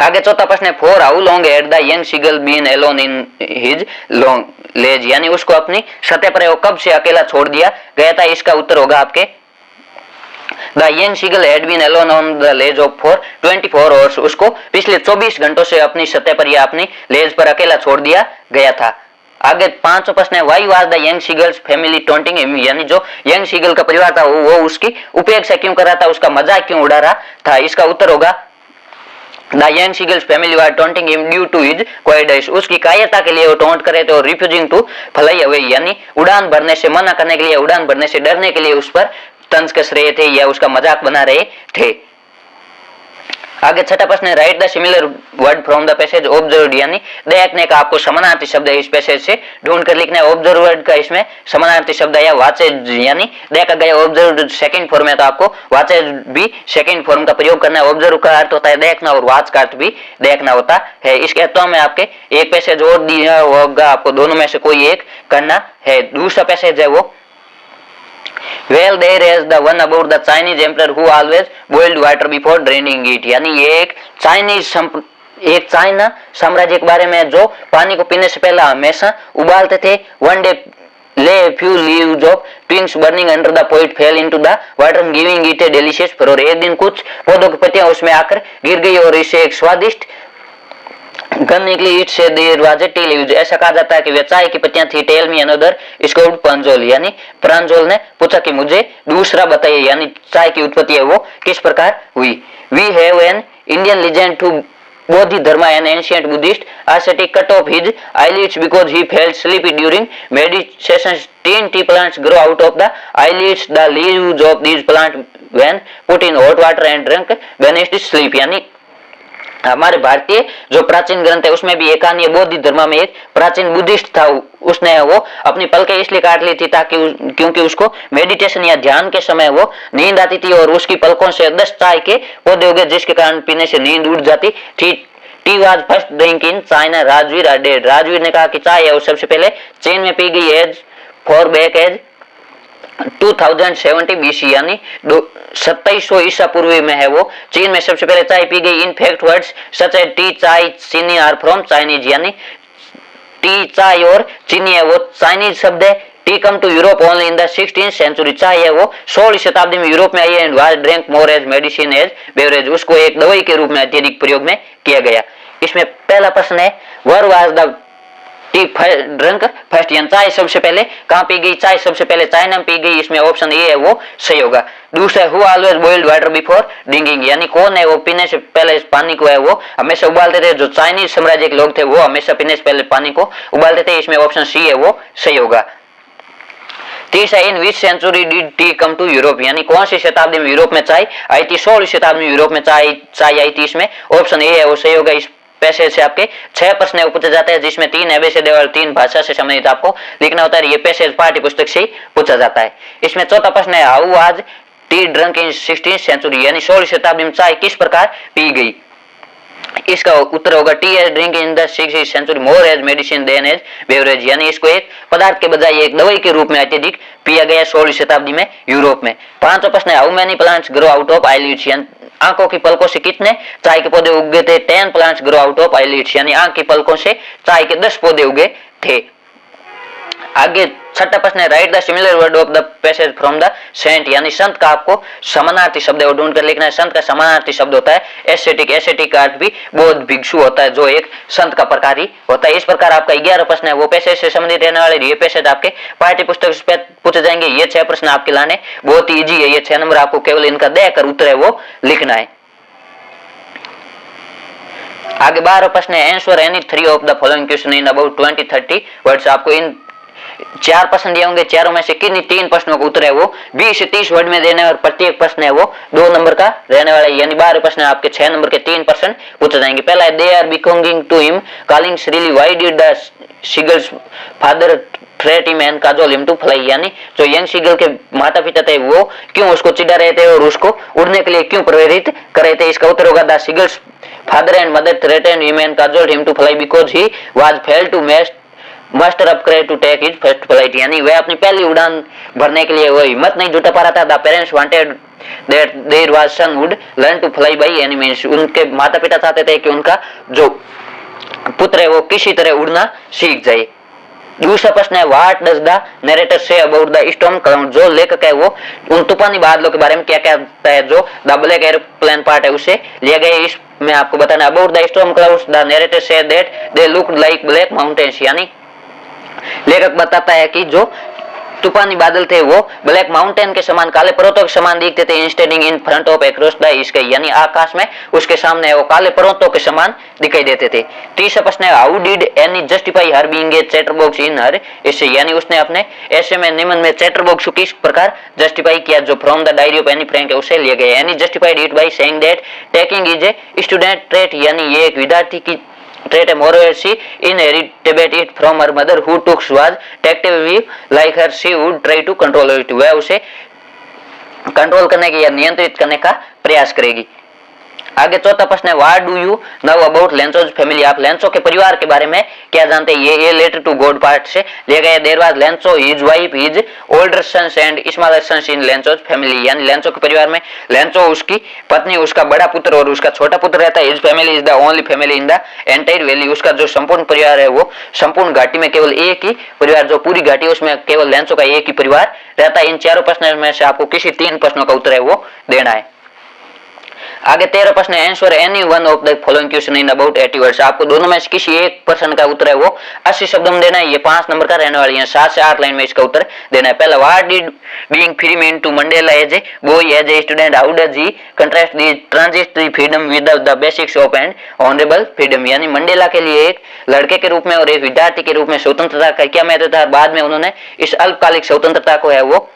आगे चौथा प्रश्न है for how long had the young seagull been alone in his long ledge, यानी उसको अपनी सतह पर कब से अकेला छोड़ दिया गया था। इसका उत्तर होगा आपके the young seagull had been alone on the ledge off for 24 hours, उसको पिछले 24 घंटों से अपनी सतह पर या अपनी लेज पर अकेला छोड़ दिया गया था। आगे 5वां प्रश्न है why was the young seagulls family taunting him, यानी जो यंग सीगल का परिवार था वो उसकी उपेक्षा क्यों कर रहा था, उसका मजाक क्यों उड़ा रहा था। इसका उत्तर होगा The young seagulls family were taunting him due to his cowardice, उसकी कायरता के लिए वो टोंट कर रहे थे और refusing to fly away, यानी उड़ान भरने से मना करने के लिए, उड़ान भरने से डरने के लिए उस पर तंज कस रहे थे या उसका मजाक बना रहे थे। आगे छठा प्रश्न है write the similar word from the passage observed, यानी देखने का आपको समानार्थी शब्द है इस पैसेज से ढूंढ कर लिखना है। ऑब्जर्व वर्ड का इसमें समानार्थी शब्द है या वाचेज, यानी देखा गया। ऑब्जर्व सेकंड फॉर्म है तो आपको वाचेज भी सेकंड फॉर्म का प्रयोग करना है। ऑब्जर्व का अर्थ होता है देखना और वाच का अर्थ भी देखना होता है। इसके अर्थों में आपके एक पैसेज और दिया होगा, आपको दोनों में से कोई एक करना है। दूसरा पैसेज है वो well there is the one about the Chinese emperor who always boiled water before draining it, यानी ये एक चाइना साम्राज्य के बारे में जो पानी को पीने से पहले हमेशा उबालते थे। One day lay a few leaves of twigs burning under the pot fell into the water giving it a delicious flavor। एक दिन कुछ पौधों की पत्तियां उसमें आकर गिर गई और इसे एक स्वादिष्ट गंध निकली। It say there was a tea leaves, ऐसा कहा जाता है कि वे चाय की पत्तियां थी। टेल मी अनदर इसको प्रांजोल, यानी प्रांजोल ने पूछा कि मुझे दूसरा बताइए, यानी चाय की उत्पत्ति है वो किस प्रकार हुई। We have an Indian legend to Bodhidharma, an ancient Buddhist ascetic, cut off his eyelids because he felt sleepy during meditation. 10 tea plants grow out of the eyelids. The leaves of these plants, when put in hot water and drunk, banished sleep। यानी हमारे भारतीय जो प्राचीन ग्रंथ है उसमें भी एक कहानी बोधि धर्म में एक प्राचीन बुद्धिस्ट था, उसने वो अपनी पलकें इसलिए काट ली थी ताकि क्योंकि उसको मेडिटेशन या ध्यान के समय वो नींद आती थी और उसकी पलकों से 10 चाय के पौधे उगे जिसके कारण पीने से नींद उड़ जाती थी। Tea was first drink in China. Rajveer dead, Rajveer ने कहा कि चाय है वो सबसे पहले चीन में पी गई as far back as 2070 BC, यानी 2700 ईसा पूर्व में है वो चीन में सबसे पहले चाय पी गई। In fact words such as tea, chai, chini are from Chinese, यानी टी चाय और चीनी है वो चाइनीज शब्द है। Tea come to Europe only in the 16th century, चाय है वो 16वीं शताब्दी में यूरोप में आई है। And was drink more as medicine as beverage, उसको एक दवाई के रूप में अत्यधिक प्रयोग में किया गया। इसमें पहला प्रश्न है वर was the T drink first, यानी चाय सबसे पहले कहाँ पी गई, चाय सबसे पहले चाइना में पी गई। इसमें ऑप्शन ए है वो सही होगा। दूसरा who always boiled water before drinking, यानी कौन है वो पीने से पहले इस पानी को है वो हमेशा उबालते थे। जो चाइनीज साम्राज्य के लोग थे वो हमेशा पीने से पहले पानी को उबालते थे। इसमें ऑप्शन सी है वो सही होगा। तीसरा in which century did tea come to Europe, यानी कौन सी शताब्दी में यूरोप में चाय आई थी। 16वीं शताब्दी में यूरोप में चाय आई थी। इसमें ऑप्शन ए है वो सही होगा। इस पैसेज से आपके 6 प्रश्न पूछे जाते हैं जिसमें 3 एबेसिड और 3 भाषा से संबंधित आपको लिखना होता है। ये पैसेज पाठ्य पुस्तक से ही पूछा जाता है। इसमें चौथा प्रश्न है how was tea drunk in 16th century, यानी 16वीं शताब्दी में चाय किस प्रकार पी गई। इसका उत्तर होगा tea as drink in the 16th century more as medicine than as beverage, यानी इसको एक पदार्थ के बजाय एक दवाई के रूप में अत्यधिक पिया गया 16वीं शताब्दी में यूरोप में। पांचवा प्रश्न है how many plants grow out of eyelids, आंखों की पलकों से कितने चाय के पौधे उगे थे। 10 plants grow out of eyelids, यानी आंख की पलकों से चाय के 10 पौधे उगे थे। आगे छठा प्रश्न है write the similar word of the passage from the saint, यानी संत का आपको समानार्थी शब्द ढूंढ कर लिखना है। संत का समानार्थी शब्द होता है एसेटिक, एसेटिक का अर्थ भी बौद्ध भिक्षु होता है जो एक संत का प्रकार ही होता है। इस प्रकार आपका 11 प्रश्न है वो पैसेज से संबंधित रहने वाले। ये पैसेज आपके पाठ्य पुस्तक से पूछे जाएंगे। ये 6 प्रश्न आपके लाने बहुत ही इजी है। ये 6 नंबर आपको केवल इनका देकर उत्तर है वो लिखना है। आगे 12 प्रश्न है answer any 3 of the following question in about 20-30 words. आपको इन 4 प्रश्न दिए होंगे, चारों में से किन्हीं 3 प्रश्नों का उत्तर है वो 20 से 30 वर्ड में देने और प्रत्येक प्रश्न है वो 2 नंबर का रहने वाला है। यानी 12 प्रश्न आपके 6 नंबर के 3 प्रश्न पूछे जाएंगे। पहला है they are beckoning to him calling shrilly why did the seagull's father threat him and cajole him to fly, यानी जो यंग सीगल के माता पिता थे वो क्यों उसको चिढ़ा रहे थे और उसको उड़ने के लिए क्यों प्रेरित कर रहे थे। इसका उत्तर होगा the seagull's father and mother threatened him and cajoled him to fly because he was fail to master of courage to take his first flight, यानी वह अपनी पहली उड़ान भरने के लिए वो हिम्मत नहीं जुटा पा रहा था। The parents wanted that their was son would learn to fly by any means, उनके माता पिता चाहते थे कि उनका जो पुत्र है वो किसी तरह उड़ना सीख जाए। दूसरा प्रश्न है what does the narrator say about the storm cloud, जो लेखक है वो उन तूफानी बादलों के बारे में क्या कहता है। जो द ब्लैक एयरप्लेन पार्ट है उसे लिया गया। इसमें आपको बताना about the storm clouds the narrator say that they looked like black mountains, यानी लेखक बताता है कि जो तूफानी बादल थे वो ब्लैक माउंटेन के समान काले पर्वतों के समान दिखते थे। Standing in front of across the sky, यानी आकाश में उसके सामने वो काले पर्वतों के समान दिखाई देते थे। तीसरा प्रश्न है how did Annie justify her being a chatterbox in her essay, यानी उसने अपने ऐसे में निबंध में चैटरबॉक्स को किस प्रकार जस्टिफाई किया। जो from the diary of Anne Frank है उसे लिया गया। Any justified it by saying that taking is a student trait, यानी ये एक विद्यार्थी की trait moreover she inherited it from her mother who took was tactfully like her she would try to control it, वह उसे control करने की या नियंत्रित करने का प्रयास करेगी। आगे चौथा प्रश्न है, what do you know about Lencho's family? आप लेंसो के परिवार के बारे में क्या जानते हैं? ये लेटर टू गॉड पार्ट से लिया गया। There was Lencho, his wife, his older sons and smaller sons in Lencho's family, यानी लेंसो के परिवार में लेंसो, उसकी पत्नी, उसका बड़ा पुत्र और उसका छोटा पुत्र रहता है। His family is the only family in the entire valley, उसका जो संपूर्ण परिवार है वो संपूर्ण घाटी में केवल एक ही परिवार, जो पूरी घाटी उसमें केवल लेंसो का एक ही परिवार रहता है। इन चारों प्रश्नों में से आपको किसी 3 प्रश्नों का उत्तर है वो देना है। आगे 13 प्रश्न है, answer any one of the following question in about 80 words. आपको दोनों में से किसी एक प्रश्न का उत्तर है वो 80 शब्दों में देना है। ये 5 नंबर का रहने वाली है, 7 से 8 लाइन में इसका उत्तर देना है। पहला, what did being free mean to Mandela as a boy, as a student? How does he contrast the transitory freedom with the basics of and honourable freedom? यानी मंडेला के लिए एक लड़के के रूप में और एक विद्यार्थी के रूप में स्वतंत्रता का क्या महत्व था, बाद में उन्होंने इस अल्पकालिक स्वतंत्रता को है वो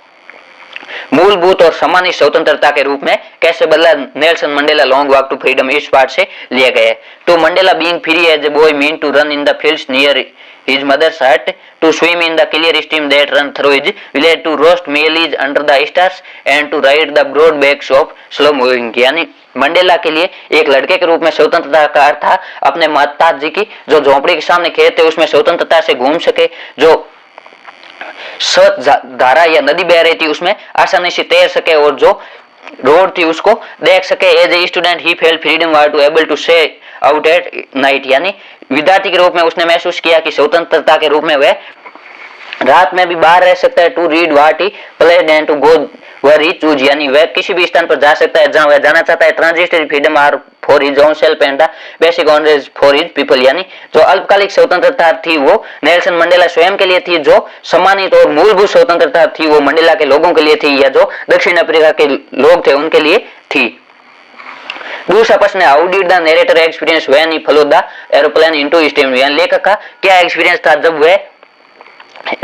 मूलभूत और सामान्य स्वतंत्रता के रूप में कैसे बदला? Nelson Mandela long walk to freedom, इस पार्ट से लिया गया है। तो Mandela being free as a boy mean to run in the fields near his mother's hut, to swim in the clear stream that run through his village, to roast maize under the stars and to ride the broad backs of slow moving। यानी Mandela के लिए एक लड़के के रूप में स्वतंत्रता का अर्थ था अपने माता जी की जो झोंपड़ी के सामने खेत थे उसमें स्वतंत्रता से घूम सके, जो स्वच्छ धारा या नदी बह रही थी उसमें आसानी से तैर सके और जो रोड थी उसको देख सके। As a student he felt freedom war to able to say out at night, यानी विद्यार्थी के रूप में उसने महसूस किया कि स्वतंत्रता के रूप में वह रात में भी बाहर रह सकता है। To read what he played and to go where he choose, यानी वह किसी भी स्थान पर जा सकता है जहां वह जाना चाहता है। Transitory freedom are for his own self and the basic honours for his people, यानी जो अल्पकालिक स्वतंत्रता थी वो नेल्सन मंडेला स्वयं के लिए थी, जो सम्मानित और मूलभूत स्वतंत्रता थी वो मंडेला के लोगों के लिए थी, या जो दक्षिण अफ्रीका के लोग थे उनके लिए थी। दूसरा प्रश्न है, how did the narrator experience when he followed the aeroplane into steam? यानी लेखक का क्या एक्सपीरियंस था जब वह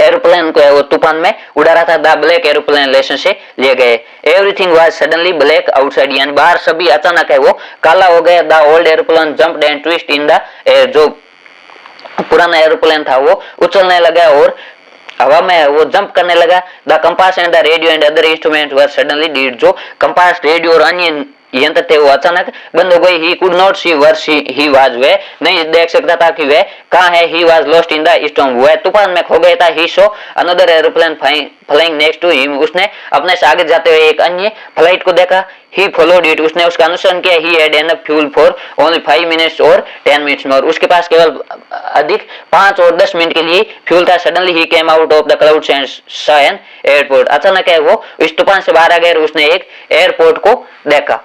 एरोप्लेन को वो तूफान में उड़ा रहा था? द ब्लैक एरोप्लेन लेसन से लिए गए। Everything was suddenly black outside, यानी बाहर सभी अचानक है वो काला हो गया। The old aeroplane jumped and twist in the air, जो पुराना एरोप्लेन था वो उछलने लगा और हवा में वो जंप करने लगा। The compass and the radio and other instrument were suddenly did, जो कंपास, रेडियो और अन्य यंत्र थे वो अचानक बंद हो गई। He could not see where he was, वह नहीं देख सकता था कि वह कहाँ है। He was lost in the storm, वह तूफान में खो गया था। He saw another aeroplane flying next to him, उसने अपने से आगे जाते हुए एक अन्य फ्लाइट को देखा। ही फॉलोड इट, उसने उसका अनुसरण किया। He had enough fuel for only 5 minutes और 10 मिनट्स में, और उसके पास केवल अधिक 5 और 10 मिनट के लिए फ्यूल था। Suddenly he came out of the clouds and saw an airport, अचानक है वो इस तूफान से बाहर आ गया और उसने एक एयरपोर्ट को देखा।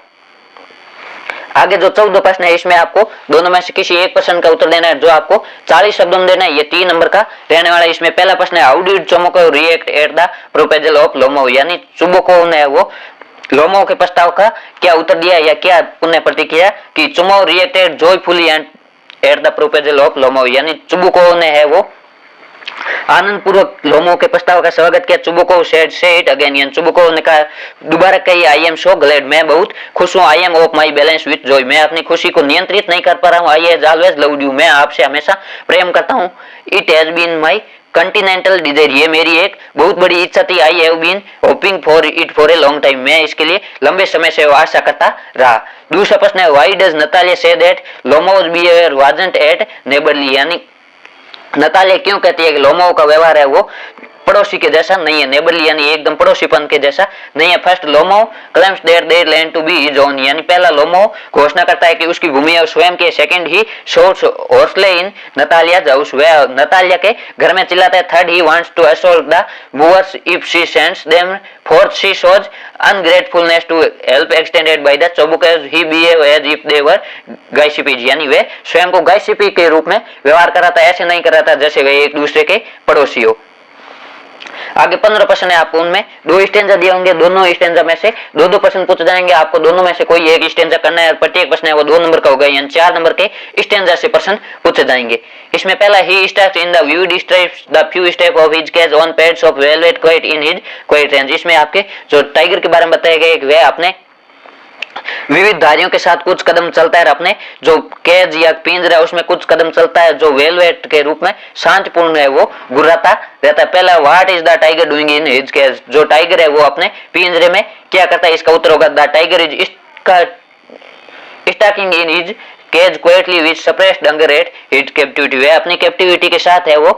आगे जो 14 प्रश्न है इसमें आपको दोनों में से किसी एक प्रश्न का उत्तर देना है, जो आपको 40 शब्दों में देना है। ये 3 नंबर का रहने वाला है। इसमें पहला प्रश्न है, how did Chubukov react at the proposal of Lomov? यानी चुबोको ने वो लोमो के प्रस्ताव का क्या उत्तर दिया या क्या पुण्य प्रतिक्रिया कि चुमो reacted joyfully at the proposal of Lomov, यानी चुबोको ने है वो आनंद पूर्वक लोमो के प्रस्ताव का स्वागत किया। चुबोको सेड से इट अगेन, यानी चुबोको ने कहा दोबारा कही, आई एम सो ग्लैड, मैं बहुत खुश हूँ। I am of my balance with Joy, मैं अपनी खुशी को नियंत्रित नहीं कर पा रहा हूँ। I has always loved you, मैं आपसे हमेशा प्रेम करता हूँ। It has been my continental desire, ये मेरी एक बहुत बड़ी इच्छा थी। I have been hoping for it for a long time, मैं इसके लिए लंबे समय से आशा करता रहा। दूसरा प्रश्न है, why does Natalia say that Lomov's behaviour wasn't at neighbourly? यानी नतालिया क्यों कहती है कि लोमो का व्यवहार है वो पड़ोसी के जैसा नहीं है, नेबरली यानी एकदम पड़ोसीपन के जैसा नहीं है। First Lomov claims there there land to be his own, यानी पहला लोमो घोषणा करता है कि उसकी भूमि है स्वयं की। Second he shouts hoarsely in Natalya's house, वह नतालिया के घर में चिल्लाता है। Third he wants to assault the mowers if she sends them. Fourth she shows ungratefulness to help extended by the Chubukovs, he behave as if they were gypsies, यानी वे स्वयं को गायसिपी के रूप में व्यवहार कर रहा था, ऐसे नहीं कर रहा था जैसे वे एक दूसरे के पड़ोसी हो। आगे 15 प्रश्न है, आपको उनमें 2 स्टेंजा दिए होंगे, दोनों स्टेंजा में से 2-2 प्रश्न पूछे जाएंगे। आपको दोनों में से कोई एक स्टेंजा करना है और प्रत्येक प्रश्न है वो 2 नंबर का होगा, यानी 4 नंबर के स्टेंजा से प्रश्न पूछे जाएंगे। इसमें पहला, he steps in the view describes the few step of his cage on pads of velvet quiet in his quiet range. इसमें आपके जो टाइगर के बारे में बताया गया है वह अपने विविध धारियों के साथ कुछ कदम चलता है, अपने जो केज या पिंजरा है उसमें कुछ कदम चलता है, जो वेलवेट के रूप में शांतिपूर्ण है वो घुर्राता रहता है। पहला, what is the tiger doing in his cage? जो टाइगर है वो अपने पिंजरे में क्या करता है? इसका उत्तर होगा द टाइगर इज, इसका stalking in his cage quietly with suppressed hunger at his captivity, वह अपनी कैप्टिविटी के साथ है वो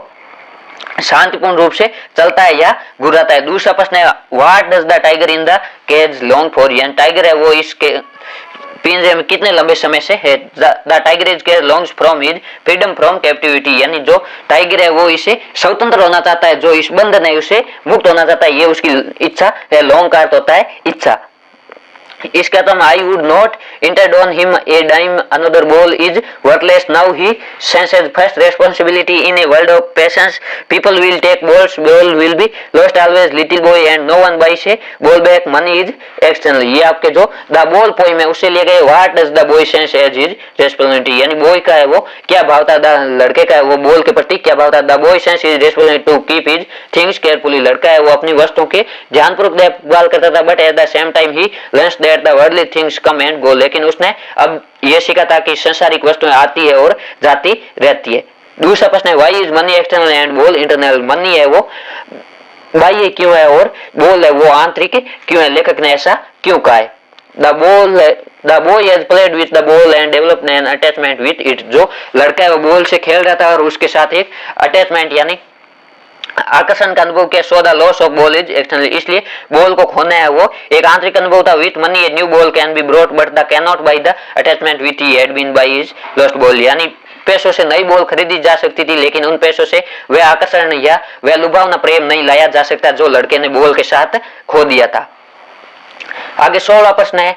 शांतिपूर्ण रूप से चलता है या घुराता है। दूसरा प्रश्न है what does the tiger in the cage long for, यानी टाइगर है वो इसके पिंजरे में कितने लंबे समय से है। The tiger is care longs from his freedom from captivity, यानी जो टाइगर है वो इसे स्वतंत्र होना चाहता है, जो इस बंधन है उसे मुक्त होना चाहता है, ये उसकी इच्छा है। लॉन्ग का अर्थ होता है इच्छा। इसका तो I would not intrude on him a dime another ball is worthless now he senses first responsibility in a world of possessions people will take balls ball will be lost always little boy and no one buys a ball back money is external, ये आपके जो the ball poem है उससे लिए गए। What does the boy sense as his responsibility, यानी boy का है वो क्या भाव था, लड़के का है वो बॉल के प्रति क्या भाव था। The boy sense his responsibility to keep his things carefully, लड़का है वो अपनी वस्तुओं के ध्यानपूर्वक देखभाल करता था, but at the same time he learns that the worldly things come and go, लेकिन उसने अब यह सीखा था कि संसारिक वस्तुएं आती है और जाती रहती है। दूसरा प्रश्न है why is money external and ball internal, money है वो बाह्य क्यों है और बॉल है वो आंतरिक क्यों है, लेखक ने ऐसा क्यों कहा है। The boy has played with the ball and developed N attachment with it, जो लड़का है वो बॉल से खेल रहा था और उसके साथ एक अटैचमेंट यानी आकर्षण का अनुभव किया। So the loss of ball is external, इसलिए बॉल को खोना है वो एक आंतरिक अनुभव था। With money a new ball can be brought but the can not buy the attachment with he had been by his lost ball, यानी पैसों से नई बॉल खरीदी जा सकती थी लेकिन उन पैसों से वह आकर्षण या वह लुभावना प्रेम नहीं लाया जा सकता जो लड़के ने बॉल के साथ खो दिया था। आगे 16वां प्रश्न है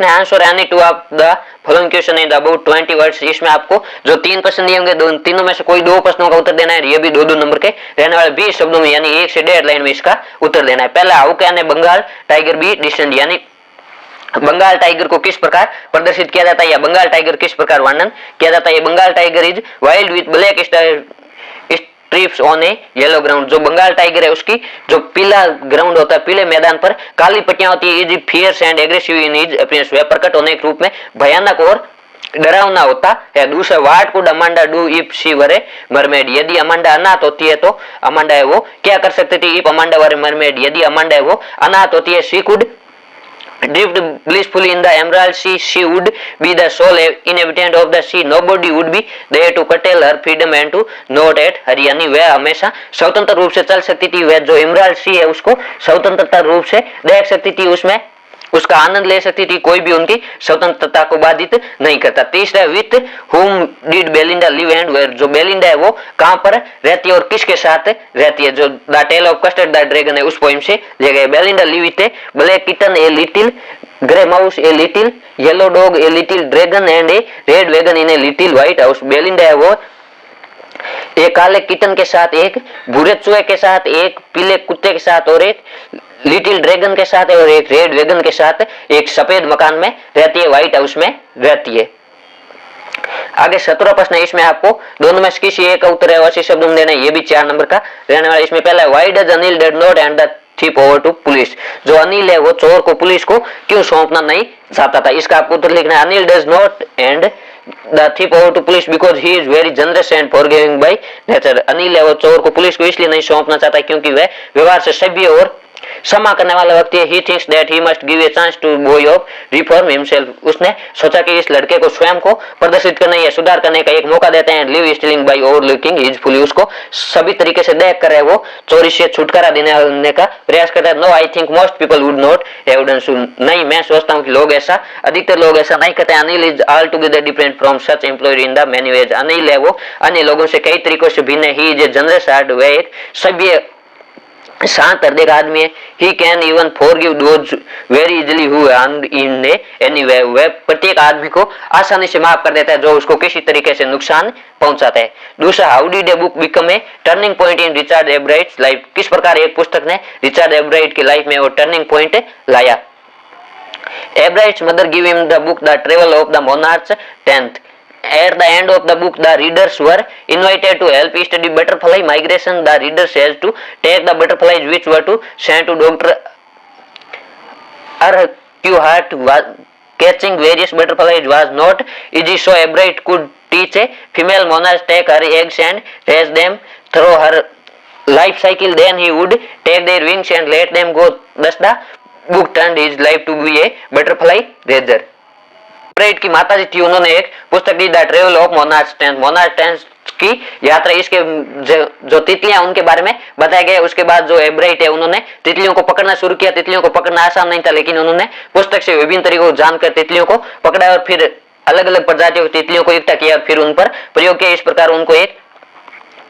answer any two of the following question in about 20 words, इसमें आपको जो 3 प्रश्न दिए होंगे तीनों में से कोई 2 प्रश्नों का उत्तर देना है। ये भी 2-2 नंबर के रहने वाले 20 शब्दों में यानी 1 से 1.5 लाइन में इसका उत्तर देना है। पहला how can a Bengal tiger be distant, यानी बंगाल टाइगर को किस प्रकार प्रदर्शित किया जाता है या बंगाल टाइगर किस प्रकार वर्णन किया जाता है। ये Bengal tiger is wild with black stripes on a yellow ground, जो बंगाल टाइगर है उसकी जो पीला ग्राउंड होता है, पीले मैदान पर काली पट्टियां होती है। Is fierce and aggressive in his appearance, वह प्रकट होने के रूप में भयानक और डरावना होता है। दूसरा what could Amanda do if she were A mermaid, यदि अमांडा अनाथ होती है तो अमांडा है वो क्या कर सकती थी। If Amanda were A mermaid, यदि अमांडा है वो अनाथ होती है, she could drift blissfully in the emerald sea, she would be the sole inhabitant of the sea, nobody would be there to curtail her freedom and to note at her, यानी वह हमेशा स्वतंत्र रूप से चल सकती थी, वह जो इमराल्ड सी है उसको स्वतंत्रता रूप से देख सकती थी, उसमें उसका आनंद ले सकती थी, कोई भी उनकी स्वतंत्रता को बाधित नहीं करता। तीसरा with whom did Belinda live and where, जो बेलिंडा है वो कहां पर रहती है और किसके साथ रहती है, जो the tale of custard the dragon है उस पोइम से ले गए। Belinda live with a black kitten a little grey mouse a little yellow dog a little dragon and a red wagon in a little white house, Belinda है वो एक काले kitten के साथ, एक भूरे चूहे के साथ, एक पीले कुत्ते के साथ और एक लिटिल ड्रैगन के साथ और एक रेड वैगन के साथ एक सफेद मकान में रहती है, व्हाइट हाउस में रहती है। आगे 17वां प्रश्न है, इसमें आपको दोनों में से किसी एक का उत्तर है 80 शब्दों में देना है, ये भी 4 नंबर का रहने वाला। इसमें पहला है why does Anil did not hand the thief over to police, जो अनिल है वो चोर को पुलिस को क्यों सौंपना नहीं चाहता था। इसका आपको उत्तर लिखना है Anil does not and the thief over to police because he is very generous and forgiving by nature, Anil है वो चोर को पुलिस को इसलिए नहीं सौंपना चाहता क्योंकि वह व्यवहार से सभ्य और क्षमा करने वाला व्यक्ति है। He thinks that he must give a chance to boy of reform himself, उसने सोचा कि इस लड़के को स्वयं को प्रदर्शित करने या सुधार करने का एक मौका देते हैं। Live stealing by overlooking his folly, उसको सभी तरीके से देख कर है वो चोरी से छुटकारा देने का प्रयास करता है। No, I think most people would not have done so, नहीं मैं सोचता हूँ कि लोग ऐसा अधिकतर लोग ऐसा नहीं करते। Anil is altogether different from such employed in the many ways, Anil है वो अन्य लोगों से कई तरीकों से भिन्न है। He is a generous heart, वह एक सभ्य शांत हृदय का आदमी है। He can even forgive those very easily who harmed in any way, वह प्रत्येक आदमी को आसानी से माफ कर देता है जो उसको किसी तरीके से नुकसान पहुंचाता है। दूसरा how did a book become a turning point in Richard Ebright's life, किस प्रकार एक पुस्तक ने रिचर्ड एब्राइट की लाइफ में वो टर्निंग पॉइंट लाया। Ebright's mother give him the book the travel of the monarch 10th, at the end of the book the readers were invited to help study butterfly migration. The readers has to take the butterflies which were to sent to Dr. Urquhart. Catching various butterflies was not easy, so Ebright could teach a female monarch take her eggs and raise them through her life cycle, then he would take their wings and let them go. Thus the book turned his life to be a butterfly raiser. Bright की माताजी थी, उन्होंने एक पुस्तक दी the travel of monarch tens की यात्रा, इसके जो तितलियां उनके बारे में बताया गया। उसके बाद जो एब्राइट है उन्होंने तितलियों को पकड़ना शुरू किया। तितलियों को पकड़ना आसान नहीं था, लेकिन उन्होंने पुस्तक से विभिन्न तरीकों को जानकर तितलियों को पकड़ा और फिर अलग अलग प्रजातियों की तितलियों को इकट्ठा किया और फिर उन पर प्रयोग किया। इस प्रकार उनको एक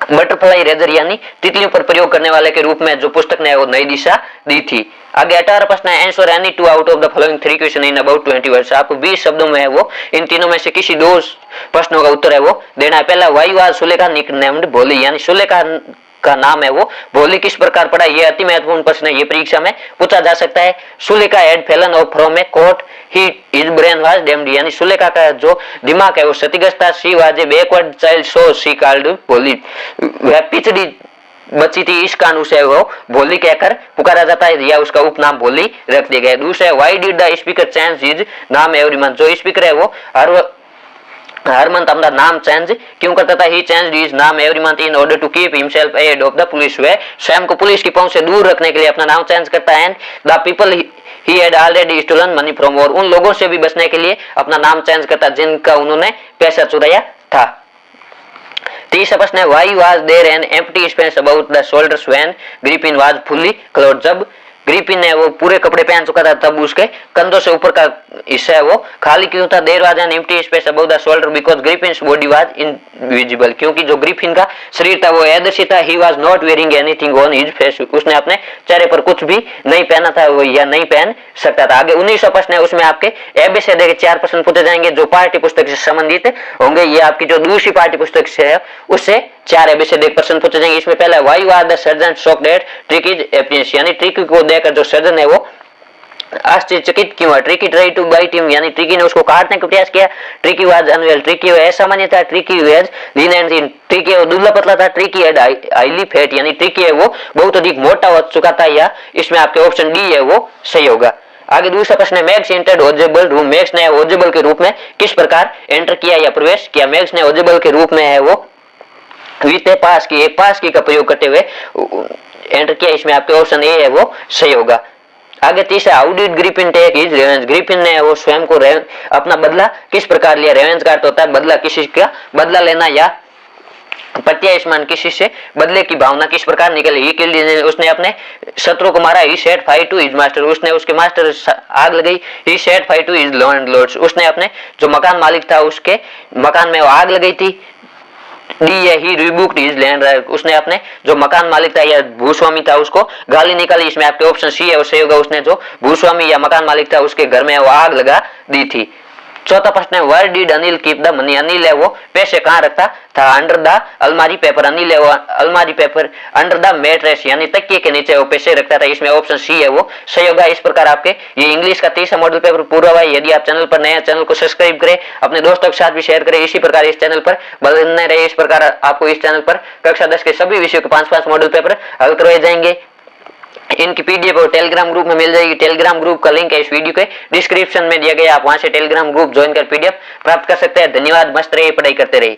बटरफ्लाई रेजर यानी तितलियों पर प्रयोग करने वाले के रूप में जो पुस्तक ने वो नई दिशा दी थी। आगे 18 प्रश्न है, answer any two out of the following 3 question in about 20 words. आपको 20 शब्दों में है वो इन तीनों में से किसी 2 प्रश्नों का उत्तर है वो देना है। पहला, व्हाई वाज सुलेखा निकनेम्ड भोली, यानी सुलेखा का नाम है वो भोली किस प्रकार पड़ा। यह अति महत्वपूर्ण प्रश्न है, ये परीक्षा में पूछा जा सकता है। Sulekha had fallen off from a coat, his brain was damaged, यानी सुलेखा का जो दिमाग है वो क्षतिग्रस्त था। She was a backward child so she called Bholi, वह पिछड़ी बची थी, इस कानून से वो भोली कहकर पुकारा जाता है या उसका उपनाम भोली रख दिया गया। दूसरा, why did the speaker change his naam every month, जो स्पीकर है वो हर मंथ अपना नाम चेंज क्यों करता था। He changed his naam every month in order to keep himself ahead of the police, वह स्वयं को पुलिस की पहुंच से दूर रखने के लिए अपना नाम चेंज करता है। And the people he had already stolen money from, और उन लोगों से भी बचने के लिए अपना नाम चेंज करता जिनका उन्होंने पैसा चुराया था। तीसरा प्रश्न है, why was there an empty space about the shoulders when Griffin was fully clothed, जब ग्रिफिन ने वो पूरे कपड़े पहन चुका था तब उसके कंधों से ऊपर का हिस्सा है वो खाली क्यों था। There was an empty space about the shoulder because Griffin's body was invisible, क्योंकि जो ग्रिफिन का शरीर था वो अदृश्य था। He was not wearing anything on his face, उसने अपने चेहरे पर कुछ भी नहीं पहना था वो या नहीं पहन सकता था। आगे 19वां प्रश्न है, उसमें आपके एबीसीडी के 4 प्रश्न पूछे जाएंगे जो पाठ्य पुस्तक से संबंधित होंगे। ये आपकी जो दूसरी पाठ्य पुस्तक से है उससे 4 एबीसीडी प्रश्न पूछे जाएंगे। इसमें पहला, why was the surgeon shocked at Tricki's appearance, यानी ट्रिकी को देखकर जो सर्जन है वो आश्चर्यचकित क्यों है। Tricki try to bite him, यानी ट्रिकी ने उसको काटने का प्रयास किया। ट्रिकी वाज अनवेल, ट्रिकी असामान्य था। Tricky was lean and thin, tricky वो दुबला पतला था। ट्रिकी हैड हाईली फैट, यानी ट्रिकी है वो बहुत अधिक मोटा हो चुका था। या इसमें आपके ऑप्शन डी है वो सही होगा। आगे दूसरा प्रश्न है, मैक्स एंटर्ड ओजेबल रूम, मैक्स ने ओजेबल के रूप में किस प्रकार एंटर किया या प्रवेश किया। मैक्स ने ओजेबल के रूप में है वो विथ पास की, एक पास की का प्रयोग करते हुए एंटर किया। इसमें आपके ऑप्शन ए है वो सही होगा। आगे तीसरा, how did Griffin take his revenge, Griffin ने वो स्वयं को अपना बदला किस प्रकार लिया। रिवेंज का अर्थ होता है बदला, किसी का बदला लेना या प्रत्यायस्मान, किसी से बदले की भावना किस प्रकार निकली। ही किल्ड, उसने अपने शत्रु को मारा। He set fire to his master, उसने उसके मास्टर आग लगाई। He set fire to his landlord's, उसने अपने जो मकान मालिक था उसके मकान में वो आग लगाई थी। डी है, ही रिबुक्ड हिज लैंड, उसने अपने जो मकान मालिक था या भूस्वामी था उसको गाली निकाली। इसमें आपके ऑप्शन सी है वो सही होगा, उसने जो भूस्वामी या मकान मालिक था उसके घर में वो आग लगा दी थी। चौथा प्रश्न है, where did Anil keep the money, Anil है वो पैसे कहाँ रखता था। Under the almari paper, Anil है वो अलमारी पेपर अंडर द मैट्रेस, यानी तकिए के नीचे वो पैसे रखता था। इसमें ऑप्शन सी है वो सही होगा। इस प्रकार आपके ये इंग्लिश का 30वां मॉडल पेपर पूरा हुआ है। यदि आप चैनल पर नए हैं, चैनल को सब्सक्राइब करें, अपने दोस्तों के साथ भी शेयर करें। इसी प्रकार इस चैनल पर बने रहे। इस प्रकार आपको इस चैनल पर कक्षा 10 के सभी विषयों के 5-5 मॉडल पेपर हल करवाए जाएंगे। इनकी पीडीएफ और टेलीग्राम ग्रुप में मिल जाएगी। टेलीग्राम ग्रुप का लिंक है इस वीडियो के डिस्क्रिप्शन में दिया गया, आप वहां से टेलीग्राम ग्रुप ज्वाइन कर पीडीएफ प्राप्त कर सकते हैं। धन्यवाद, मस्त रहिए, पढ़ाई करते रहिए।